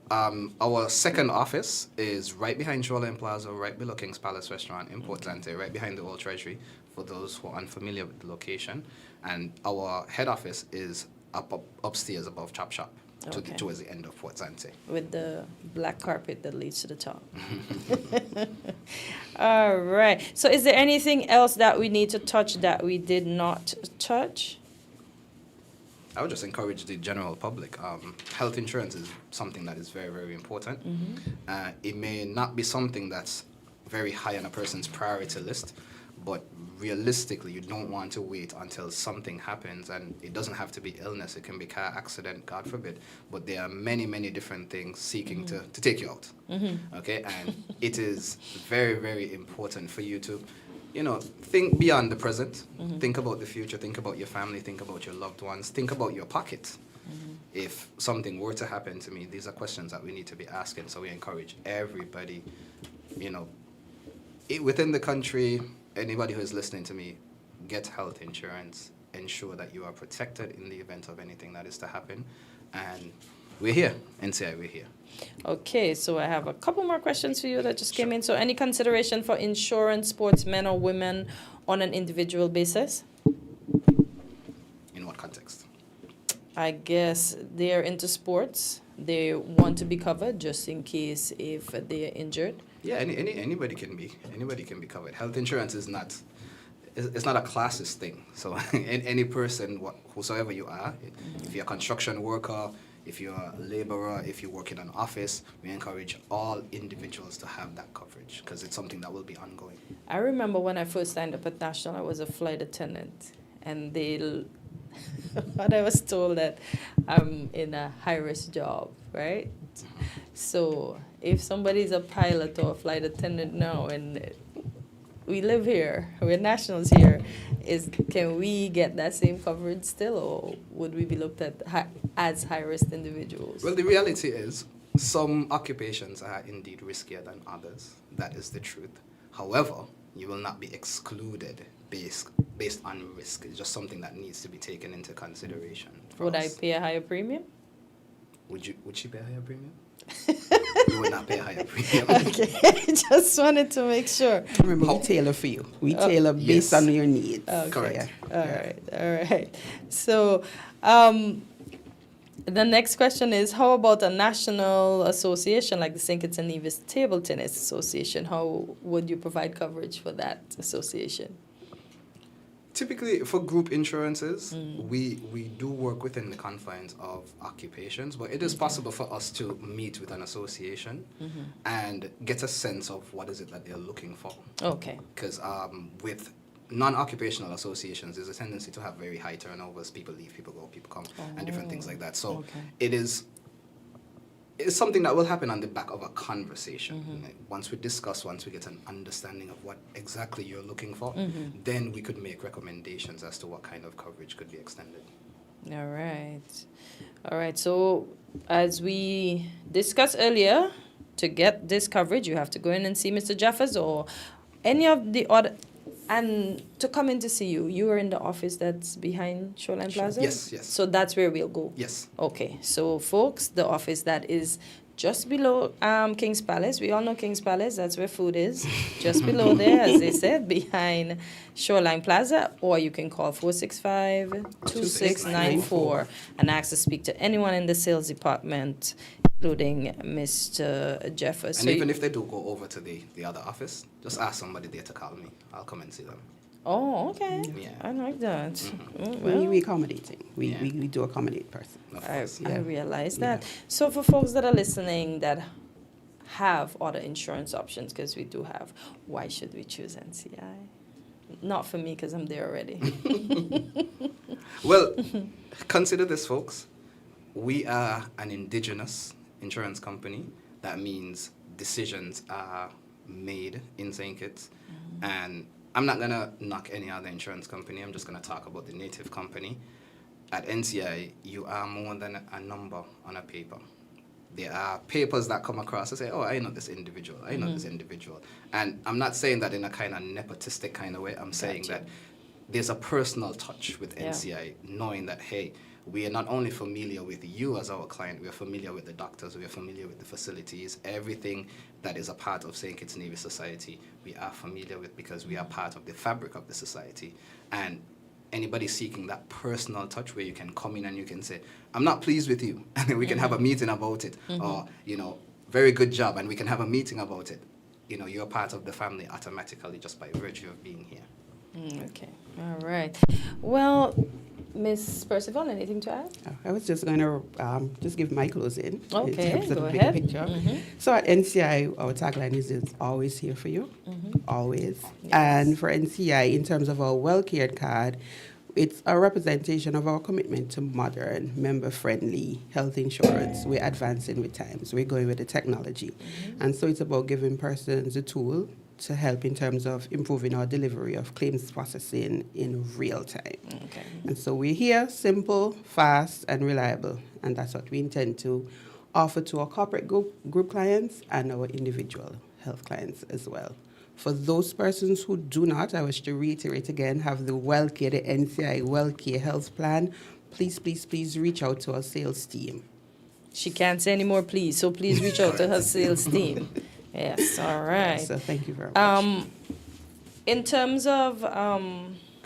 our second office is right behind Shoreline Plaza, right below King's Palace Restaurant in Port Zante, right behind the Old Treasury, for those who are unfamiliar with the location. And our head office is upstairs above Chop Shop, Okay. towards the end of Port Zante. With the black carpet that leads to the top. All right. So is there anything else that we need to touch that we did not touch? I would just encourage the general public. Health insurance is something that is very, very important. It may not be something that's very high on a person's priority list, but realistically, you don't want to wait until something happens, and it doesn't have to be illness. It can be car accident, God forbid. But there are many, many different things seeking to take you out. Okay, and it is very, very important for you to, think beyond the present. Think about the future. Think about your family. Think about your loved ones. Think about your pocket. If something were to happen to me, these are questions that we need to be asking. So we encourage everybody, within the country, anybody who is listening to me, get health insurance. Ensure that you are protected in the event of anything that is to happen. And we're here. NCI, we're here. Okay, so I have a couple more questions for you that just came in. So any consideration for insurance sportsmen or women on an individual basis? In what context? I guess they're into sports. They want to be covered just in case if they're injured. Yeah, anybody can be covered. Health insurance is not, it's not a classist thing. So any person, whosoever you are, if you're a construction worker, if you're a laborer, if you work in an office, we encourage all individuals to have that coverage because it's something that will be ongoing. I remember when I first signed up at National, I was a flight attendant, and but I was told that I'm in a high-risk job, right? So if somebody's a pilot or a flight attendant now, and we live here, we're nationals here, can we get that same coverage still, or would we be looked at as high-risk individuals? Well, the reality is some occupations are indeed riskier than others. That is the truth. However, you will not be excluded based on risk. It's just something that needs to be taken into consideration. Would I pay a higher premium? Would she pay a higher premium? You would not pay a higher premium. Okay, just wanted to make sure. Remember, we tailor for you. We tailor based on your needs. Okay. Correct. All right. So, the next question is, how about a national association like the St. Kitts and Nevis Table Tennis Association? How would you provide coverage for that association? Typically, for group insurances, we do work within the confines of occupations, but it is possible for us to meet with an association and get a sense of what is it that they're looking for. Okay. Because with non-occupational associations, there's a tendency to have very high turnovers. People leave, people go, people come, and different things like that. So it's something that will happen on the back of a conversation. Like, once we discuss, once we get an understanding of what exactly you're looking for, then we could make recommendations as to what kind of coverage could be extended. All right. So as we discussed earlier, to get this coverage, you have to go in and see Mr. Jeffers or any of the other. And to come in to see you, you are in the office that's behind Shoreline Plaza? Yes. So that's where we'll go? Yes. Okay. So, folks, the office that is just below King's Palace. We all know King's Palace. That's where food is. Just below there, as they said, behind Shoreline Plaza. Or you can call 465-2694 and ask to speak to anyone in the sales department, including Mr. Jeffers. And even if they do go over to the other office, just ask somebody there to call me. I'll come and see them. Oh, okay. Yeah. I like that. We accommodating. We do accommodate person. I realize that. So for folks that are listening that have other insurance options, because we do have, why should we choose NCI? not for me because I'm there already. Well, consider this, folks. We are an indigenous insurance company. That means decisions are made in St. Kitts. And I'm not going to knock any other insurance company. I'm just going to talk about the native company. At NCI, you are more than a number on a paper. There are papers that come across and say, oh, I know this individual. I know this individual. And I'm not saying that in a kind of nepotistic kind of way. I'm saying that there's a personal touch with NCI, knowing that, hey, we are not only familiar with you as our client, we are familiar with the doctors, we are familiar with the facilities, everything that is a part of St. Kitts Nevis society, we are familiar with because we are part of the fabric of the society. And anybody seeking that personal touch where you can come in and you can say, I'm not pleased with you, and then we can have a meeting about it, or, you know, very good job, and we can have a meeting about it. You know, you're part of the family automatically just by virtue of being here. Okay, all right. Well, Miss Percival, anything to add? I was just going to just give my closing. Okay, in terms of go the big ahead. picture. So at NCI, our tagline is always here for you, always. Yes. And for NCI, in terms of our well-cared card, it's a representation of our commitment to modern, member-friendly health insurance. We're advancing with times. We're going with the technology. And so it's about giving persons a tool to help in terms of improving our delivery of claims processing in real time. Okay. And so we're here, simple, fast, and reliable. And that's what we intend to offer to our corporate group clients and our individual health clients as well. For those persons who do not, I wish to reiterate again, have the WellCare, the NCI WellCare Health Plan, please, please, please reach out to our sales team. She can't say any more, please, so please reach out to her sales team. Yes, all right. So thank you very much. In terms of,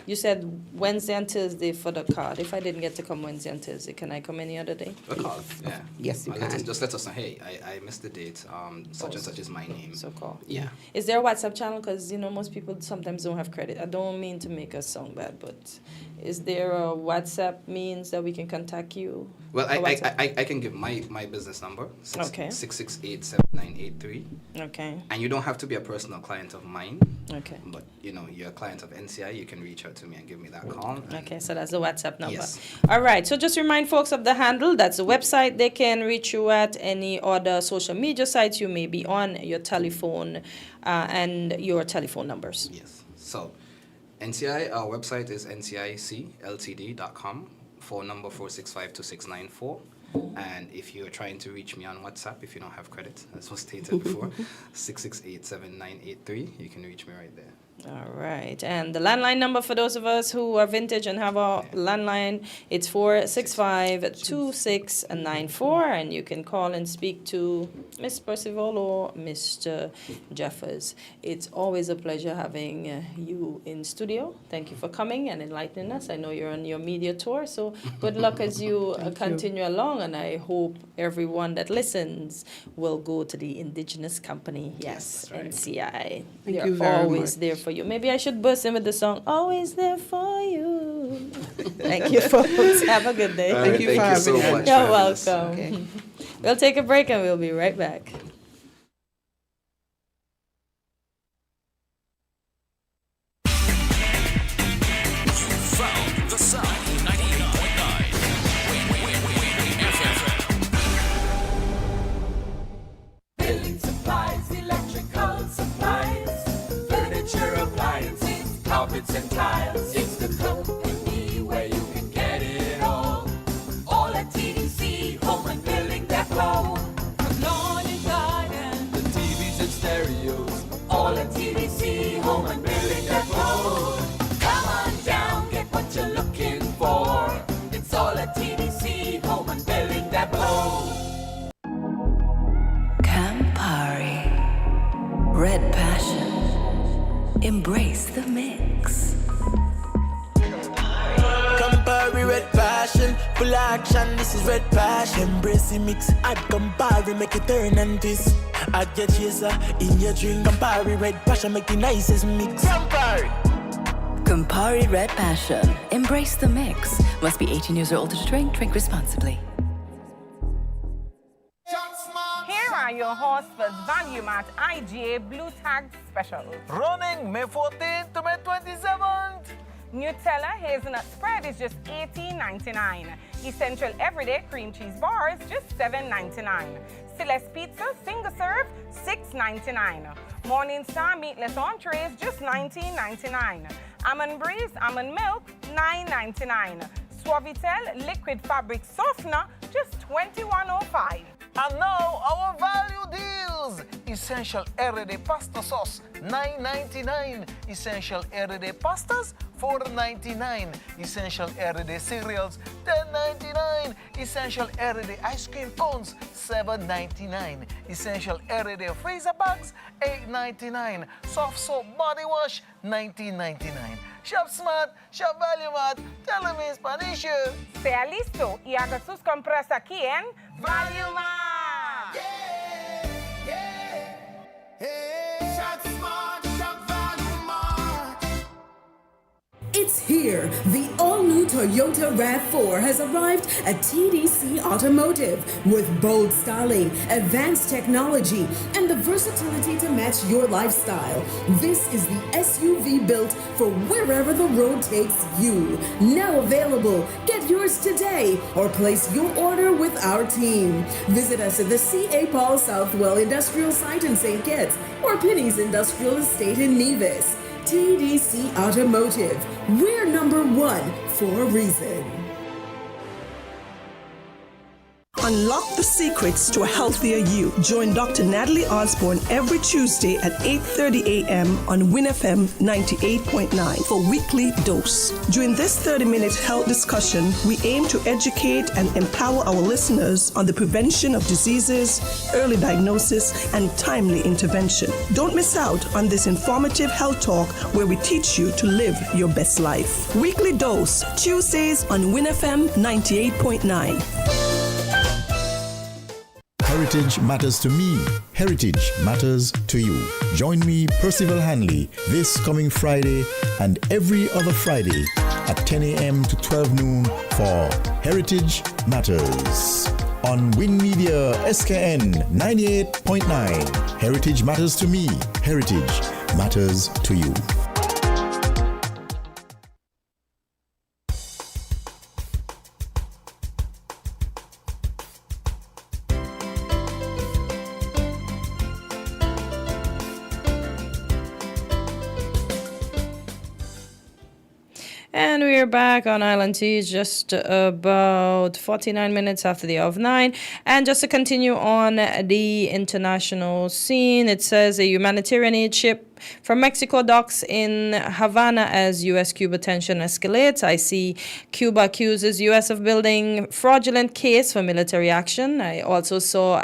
you said Wednesday and Thursday for the card. If I didn't get to come Wednesday and Thursday, can I come any other day? A call, yeah. Yes, you can. Just let us know, hey, I missed the date, such and such is my name. So call. Yeah. Is there a WhatsApp channel? Because, you know, most people sometimes don't have credit. I don't mean to make us sound bad, but is there a WhatsApp means that we can contact you? Well, Or WhatsApp? I can give my business number, Okay. 668-7983. Okay. And you don't have to be a personal client of mine. Okay. But, you know, you're a client of NCI, you can reach out to me and give me that call. Okay, so that's the WhatsApp number. Yes. All right, so just remind folks of the handle. That's the website. They can reach you at any other social media sites you may be on, your telephone, and your telephone numbers. Yes. So, NCI, our website is ncicltd.com, phone number 465-2694. And if you're trying to reach me on WhatsApp, if you don't have credit, as was stated before, 668-7983, you can reach me right there. All right, and the landline number for those of us who are vintage and have a landline, it's 465-2694, and you can call and speak to Miss Percival or Mr. Jeffers. It's always a pleasure having you in studio. Thank you for coming and enlightening us. I know you're on your media tour, so good luck as you continue along, and I hope everyone that listens will go to the Indigenous Company. Yes, right. NCI. Thank They're you very always much. there for you. Maybe I should burst in with the song, Always There For You. Thank you, folks. Have a good day. Thank you for having so me. much. You're welcome. Okay. We'll take a break and we'll be right back. Found the sound. 98.9. Building supplies, electrical supplies, furniture appliances, carpets and tiles. It's the company where you can get it all. All at TDC, home and building depot. From lawn and garden, the TVs and stereos. All at TDC, home and building depot. Come on down, get what you're looking for. It's all at TDC, home and building depot. Campari. Red Passion. Embrace the mix. Campari Red Passion, full action, this is Red Passion. Embrace the mix, add Campari, make it turn and twist. Add your chaser in your drink. Campari Red Passion, make the nicest mix. Campari! Campari Red Passion. Embrace the mix. Must be 18 years or older to drink. Drink responsibly. Here are your your horse for Value Mart IGA Blue Tag Special. Running May 14th to May 27th. Nutella hazelnut spread is just $18.99. Essential everyday cream cheese bars just $7.99. Celeste pizza single serve $6.99. Morningstar meatless entrees just $19.99. Almond breeze almond milk $9.99. Suavitel liquid fabric softener just $21.05. And now our value deals. Essential everyday pasta sauce $9.99. Essential everyday pastas $4.99. Essential everyday cereals $10.99. Essential everyday ice cream cones $7.99. Essential everyday freezer bags $8.99. Soft soap body wash $19.99. Shop smart, shop value mart. Tell them in Spanish. Sea listo y haga sus compras aquí en Value Mart. Shop smart, shop value mart. It's here. The all-new Toyota RAV4 has arrived at TDC Automotive with bold styling, advanced technology, and the versatility to match your lifestyle. This is the SUV built for wherever the road takes you. Now available. Get yours today or place your order with our team. Visit us at the C.A. Paul Southwell Industrial Site in St. Kitts or Penny's Industrial Estate in Nevis. TDC Automotive. We're number one for a reason. Unlock the secrets to a healthier you. Join Dr. Natalie Osborne every Tuesday at 8:30 a.m. on WinFM 98.9 for Weekly Dose. During this 30-minute health discussion, we aim to educate and empower our listeners on the prevention of diseases, early diagnosis, and timely intervention. Don't miss out on this informative health talk where we teach you to live your best life. Weekly Dose, Tuesdays on WinFM 98.9. Heritage matters to me. Heritage matters to you. Join me, Percival Hanley, this coming Friday and every other Friday at 10 a.m. to 12 noon for Heritage Matters on Win Media SKN 98.9. Heritage matters to me. Heritage matters to you. And we're back on Island Tea, just about 49 minutes after the hour of 9. And just to continue on the international scene, it says a humanitarian aid ship from Mexico docks in Havana as U.S.-Cuba tension escalates. I see Cuba accuses U.S. of building fraudulent case for military action. I also saw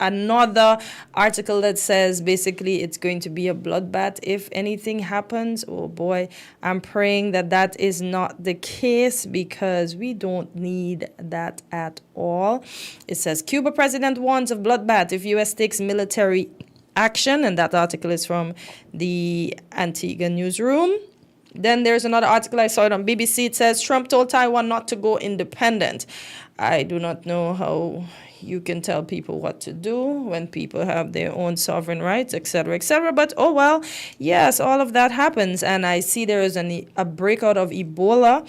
another article that says basically it's going to be a bloodbath if anything happens. Oh boy, I'm praying that that is not the case because we don't need that at all. It says Cuba president warns of bloodbath if U.S. takes military action, and that article is from the Antigua newsroom. Then there's another article I saw it on BBC. It says Trump told Taiwan not to go independent. I do not know how you can tell people what to do when people have their own sovereign rights, etc., etc. But oh well, yes, all of that happens. And I see there is a breakout of Ebola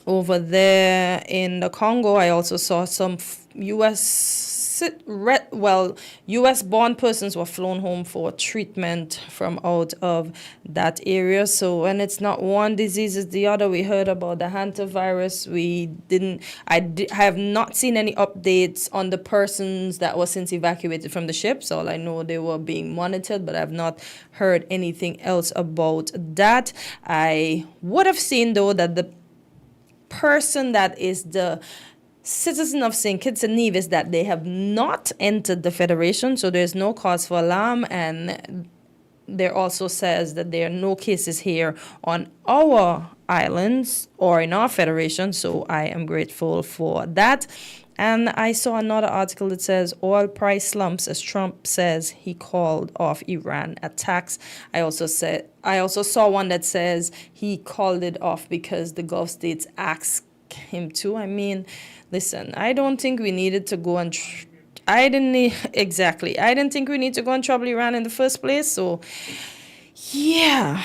over there in the Congo. I also saw some U.S.-born persons were flown home for treatment from out of that area. So when it's not one disease, it's the other. We heard about the hantavirus. I have not seen any updates on the persons that were since evacuated from the ships. All I know, they were being monitored, but I've not heard anything else about that. I would have seen, though, that the person that is the citizen of St. Kitts and Nevis, that they have not entered the Federation, so there's no cause for alarm. And there also says that there are no cases here on our islands or in our Federation, so I am grateful for that. And I saw another article that says oil price slumps as Trump says he called off Iran attacks. I also saw one that says he called it off because the Gulf states asked him to. I mean, listen, I don't think we needed to go and I didn't exactly. I didn't think we need to go in trouble Iran in the first place. So, yeah.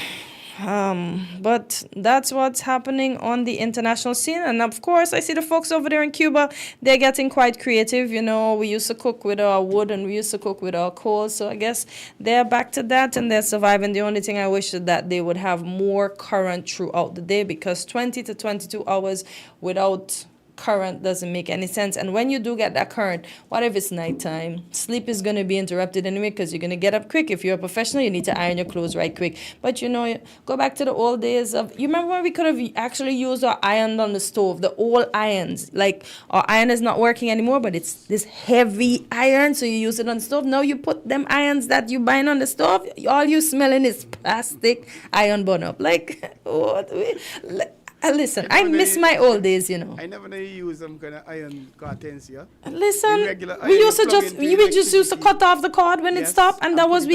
But that's what's happening on the international scene. And of course, I see the folks over there in Cuba, they're getting quite creative. You know, we used to cook with our wood and we used to cook with our coal. So I guess they're back to that and they're surviving. The only thing I wish is that they would have more current throughout the day, because 20 to 22 hours without current doesn't make any sense. And when you do get that current, what if it's nighttime? Sleep is going to be interrupted anyway, because you're going to get up quick. If you're a professional, you need to iron your clothes right quick. But you know, go back to the old days of, you remember when we could have actually used our iron on the stove, the old irons? Like, our iron is not working anymore, but it's this heavy iron, so you use it on the stove. Now you put them irons that you buying on the stove, all you smelling is plastic iron burn up. Like, what? Listen, I miss my old days, you know. I never know you use some kind of iron curtains, yeah? Listen, we used to just used to cut off the cord when it stopped, and that was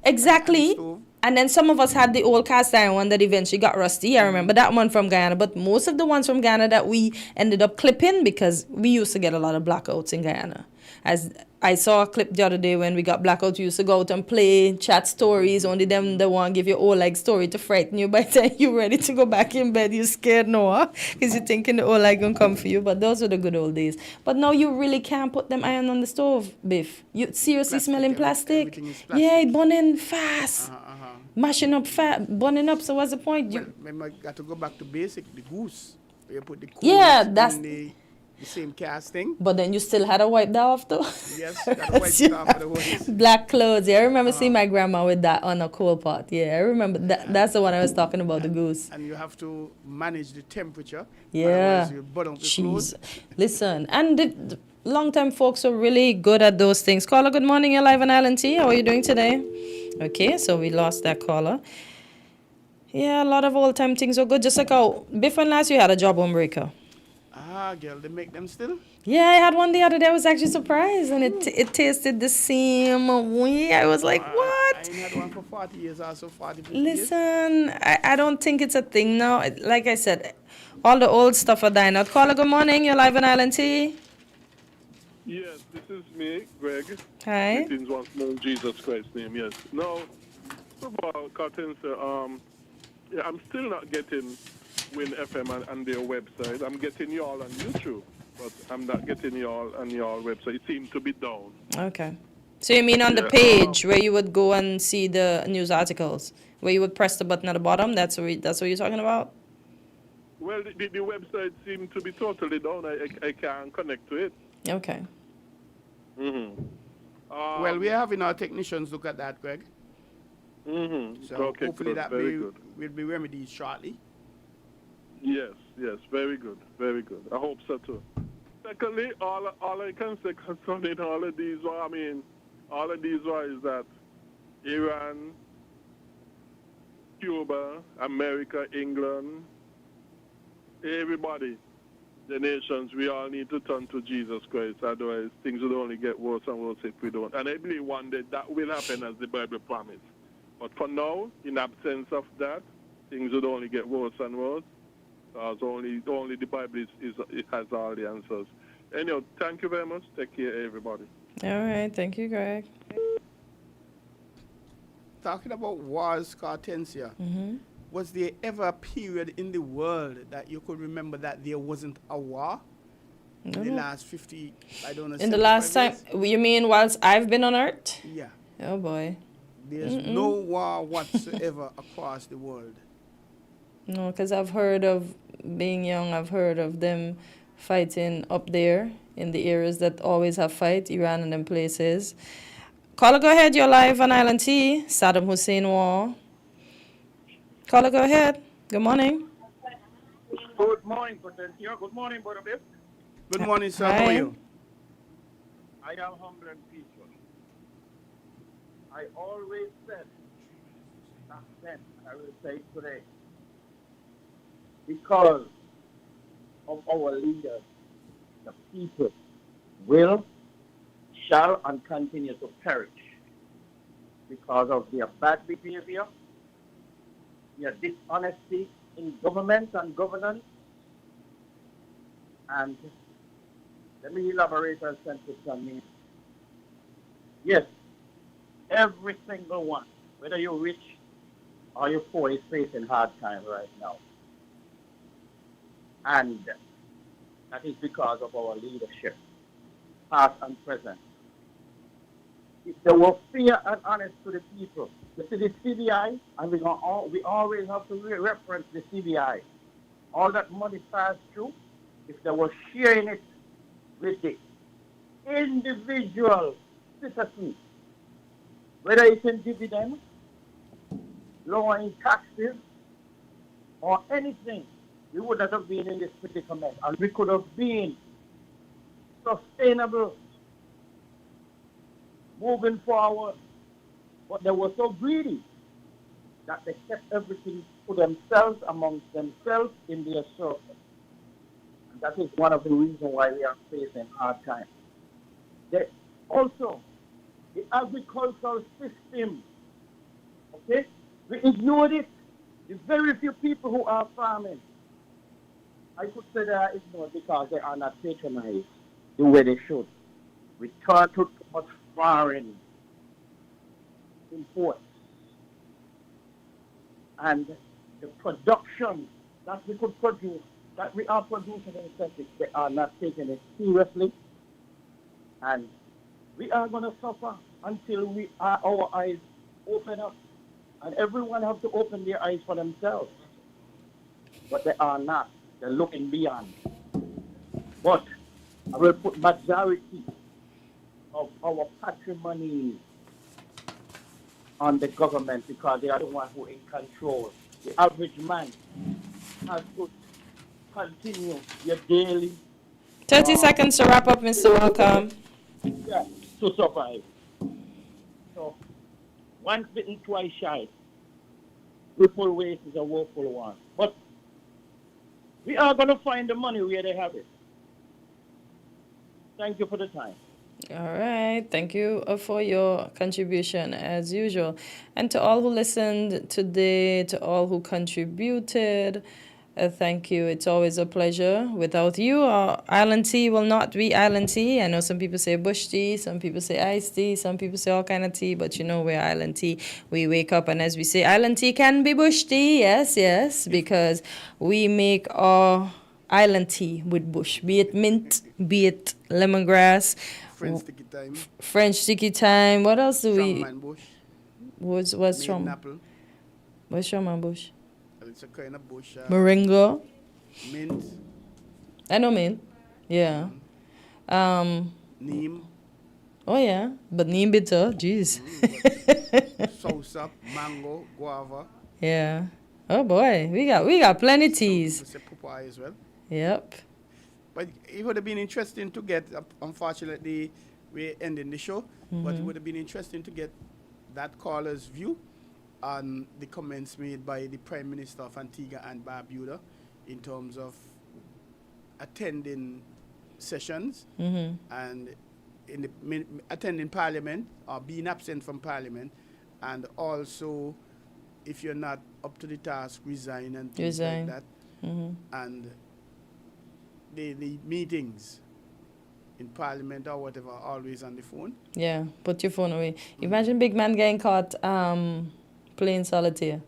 exactly. And then some of us had the old cast iron one that eventually got rusty. I remember that one from Guyana, but most of the ones from Guyana that we ended up clipping, because we used to get a lot of blackouts in Guyana. As I saw a clip the other day when we got blackout, we used to go out and play, chat stories. Only them the one give you old like story to frighten you. By the time you're ready to go back in bed, you're scared now, because you're thinking the old like gonna come for you. But those were the good old days. But now you really can't put them iron on the stove, Biff. You seriously smelling plastic? Yeah, it burning fast. Mashing up fat, burning up. So what's the point? Remember, I got to go back to basic, the goose. Where you put the coals that's in the same casting. But then you still had to wipe that off though. Yes, got to wipe it off for the ones. Black clothes. Yeah, I remember seeing my grandma with that on a coal pot. Yeah, I remember that. That's the one I was talking about, the goose. And you have to manage the temperature. Yeah. Otherwise you'll burn up the clothes. Listen, and the long-time folks are really good at those things. Caller, good morning. You're live on Island T. How are you doing today? Okay, so we lost that caller. Yeah, a lot of old-time things are good. Just like how before last you had a job home breaker. Ah, girl, they make them still? Yeah, I had one the other day. I was actually surprised, and it tasted the same way. I was like, what? I ain't had one for 40 years, also 40, 50 Listen, I don't think it's a thing now. Like I said, all the old stuff are dying out. Caller, good morning. You're live on Island T. Yes, this is me, Greg. Hi. Greetings once more in Jesus Christ's name, yes. Now, about curtains, yeah, I'm still not getting WinFM and their website. I'm getting y'all on YouTube, but I'm not getting y'all on your website. It seems to be down. Okay. So you mean on the page where you would go and see the news articles, where you would press the button at the bottom? That's what you're talking about? Well, the website seems to be totally down. I can't connect to it. Okay. Mm-hmm. Well, we're having our technicians look at that, Greg. Mm-hmm. So okay, hopefully good. that will be remedied shortly. Yes, very good, very good. I hope so too. Secondly, all I can say concerning all of these is that Iran, Cuba, America, England, everybody, the nations, we all need to turn to Jesus Christ. Otherwise, things will only get worse and worse if we don't. And I believe one day that will happen as the Bible promised. But for now, in absence of that, things will only get worse and worse. Because only the Bible it has all the answers. Anyhow, thank you very much. Take care, everybody. All right. Thank you, Greg. Talking about wars, Cartensia, was there ever a period in the world that you could remember that there wasn't a war? In the last 50, I don't know. In the last time, you mean whilst I've been on Earth? Yeah. Oh, boy. There's no war whatsoever across the world. No, because I've heard of, being young, I've heard of them fighting up there in the areas that always have fight, Iran and them places. Caller, go ahead. You're live on Island T. Saddam Hussein war. Caller, go ahead. Good morning. Good morning, Potentia. Good morning, Brother Biff. Good morning, sir. How are you? I am humble and peaceful. I always said, back then, I will say it today, because of our leaders, the people shall and continue to perish because of their bad behavior, their dishonesty in government and governance. And let me elaborate a sentence on me. Yes, every single one, whether you're rich or you're poor, is facing hard times right now. And that is because of our leadership, past and present. If there was fair and honest to the people, you see the CBI, and we always have to reference the CBI. All that money passed through, if they were sharing it with the individual citizens, whether it's in dividends, lowering taxes, or anything, we would not have been in this predicament, and we could have been sustainable moving forward. But they were so greedy that they kept everything to themselves, amongst themselves, in their circle. And that is one of the reasons why we are facing hard times. Also, the agricultural system, okay, we ignored it. The very few people who are farming, I could say they are ignored because they are not patronized the way they should. We turn to too much foreign imports. And the production that we could produce, that we are producing in Celtic, they are not taking it seriously. And we are going to suffer until our eyes open up. And everyone has to open their eyes for themselves. But they are not. They're looking beyond. But I will put majority of our patrimony on the government because they are the one who are in control. The average man has to continue your daily 30 seconds to wrap up, Mr. Welcome. yeah, to survive. So once bitten, twice shy. Triple waste is a woeful one. But we are going to find the money where they have it. Thank you for the time. All right. Thank you for your contribution as usual. And to all who listened today, to all who contributed, thank you. It's always a pleasure. Without you, Island Tea will not be Island Tea. I know some people say bush tea, some people say iced tea, some people say all kind of tea, but you know we're Island Tea. We wake up and as we say, Island Tea can be bush tea. Yes, yes, because we make our island tea with bush, be it mint, be it lemongrass, French sticky time. French sticky time. What else do we? Strongman bush. What's strong? Apple. What's strongman bush? It's a kind of bush. Moringa. Mint. I know mint. Yeah. Neem. Oh yeah, but neem bitter. Jeez. Soursop, mango, guava. Yeah. Oh boy, we got plenty teas. Some people say papaya as well. Yep. But it would have been interesting to get, unfortunately, we're ending the show, but it would have been interesting to get that caller's view on the comments made by the Prime Minister of Antigua and Barbuda in terms of attending sessions and attending Parliament or being absent from Parliament, and also, if you're not up to the task, resign and things like that. And the meetings in Parliament or whatever are always on the phone. Yeah, put your phone away. Imagine big man getting caught playing solitaire.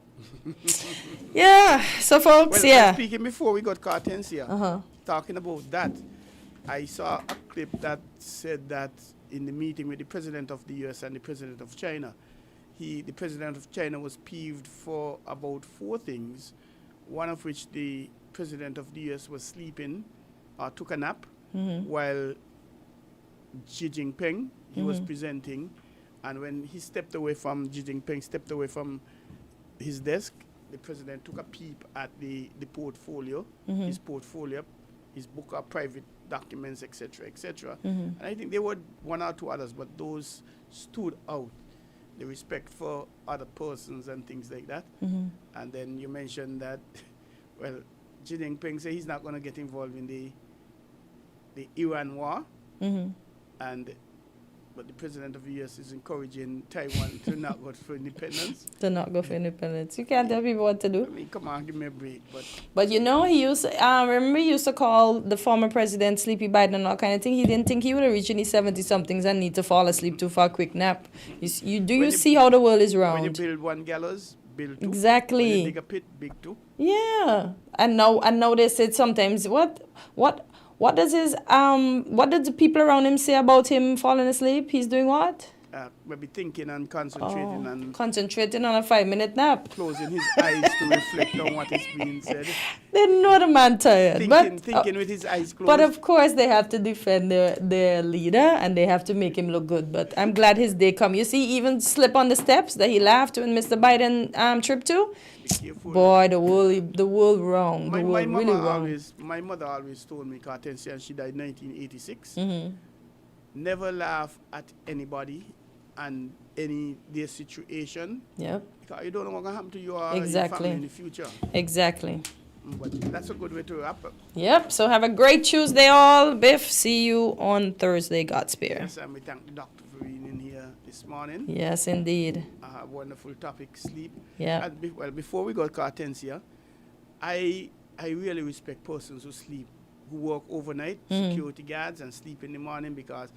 Yeah, so folks, Speaking before we got caught in here, talking about that, I saw a clip that said that in the meeting with the President of the US and the President of China, the President of China was peeved for about 4 things, one of which the President of the US was sleeping or took a nap while Xi Jinping, he was presenting, and when he stepped away from, Xi Jinping stepped away from his desk, the President took a peep at the portfolio, his portfolio, his book of private documents, etc., etc. And I think there were 1 or 2 others, but those stood out. The respect for other persons and things like that. And then you mentioned that, well, Xi Jinping said he's not going to get involved in the Iran war. And but the president of the U.S. is encouraging Taiwan to not go for independence. To not go for independence. You can't tell people what to do. I mean, come on, give me a break. But you know, he used remember he used to call the former president Sleepy Biden and all kind of thing. He didn't think he would have reached any 70-somethings and need to fall asleep too for a quick nap. You see how the world is round? When you build one gallows, build two. Exactly. When you dig a pit, big two. Yeah. And now they said sometimes what does the people around him say about him falling asleep? He's doing what? Maybe thinking and concentrating and concentrating on a 5-minute nap. Closing his eyes to reflect on what is being said. They know the man tired. Thinking with his eyes closed. But of course they have to defend their leader and they have to make him look good. But I'm glad his day come. You see, even slip on the steps that he laughed when Mr. Biden trip to. Boy, the world wrong. The world really wrong. My mother always told me, Cartensia, and she died in 1986. Mm-hmm. Never laugh at anybody and their situation. Yep. Because you don't know what's going to happen to your family in the future. Exactly. But that's a good way to wrap up. Yep. So have a great Tuesday, all. Biff, see you on Thursday, Godspare. Yes, and we thank the doctor for being in here this morning. Yes, indeed. Wonderful topic, sleep. Yeah. Before we got Cartensia, I really respect persons who sleep, who work overnight, security guards, and sleep in the morning because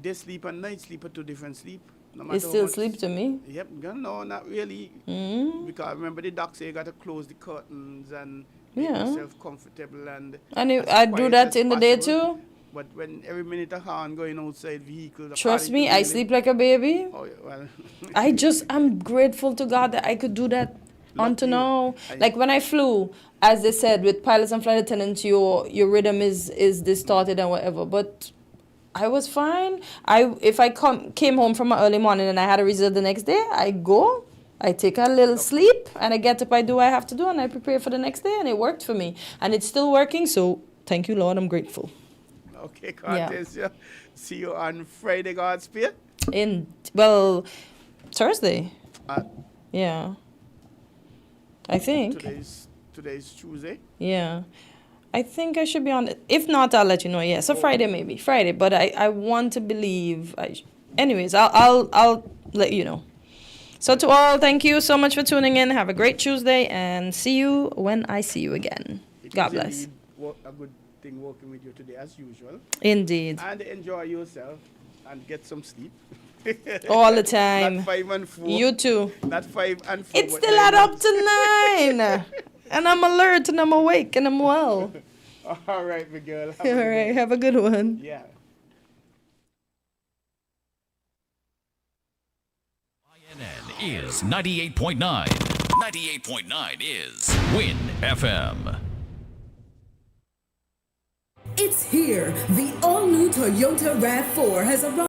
they sleep and night sleep are two different sleep. No matter It's still sleep to me? Yep. No, not really. Because remember the doc say you got to close the curtains and make yourself comfortable. And I do that in the day too. But when every minute a horn going outside vehicles. Trust me, I sleep like a baby. Oh, yeah, well. I'm grateful to God that I could do that until now. Like when I flew, as they said, with pilots and flight attendants, your rhythm is distorted and whatever. But I was fine. If I came home from an early morning and I had a result the next day, I go, I take a little sleep, and I get up, I do what I have to do, and I prepare for the next day, and it worked for me. And it's still working, so thank you, Lord, I'm grateful. Okay, Cartesia. See you on Friday, Godspare. Thursday. Yeah. I think. Today's Tuesday. Yeah. I think I should be on it. If not, I'll let you know. Yeah, so Friday maybe. Friday, but I want to believe. Anyways, I'll let you know. So to all, thank you so much for tuning in. Have a great Tuesday and see you when I see you again. God bless. A good thing working with you today as usual. Indeed. And enjoy yourself and get some sleep. All the time. Not 5 and 4. You too. Not 5 and 4. It's still at up to 9. And I'm alert and I'm awake and I'm well. All right, my girl. All right, have a good one. Yeah. INN is 98.9. 98.9 is Win FM. It's here. The all-new Toyota RAV4 has arrived.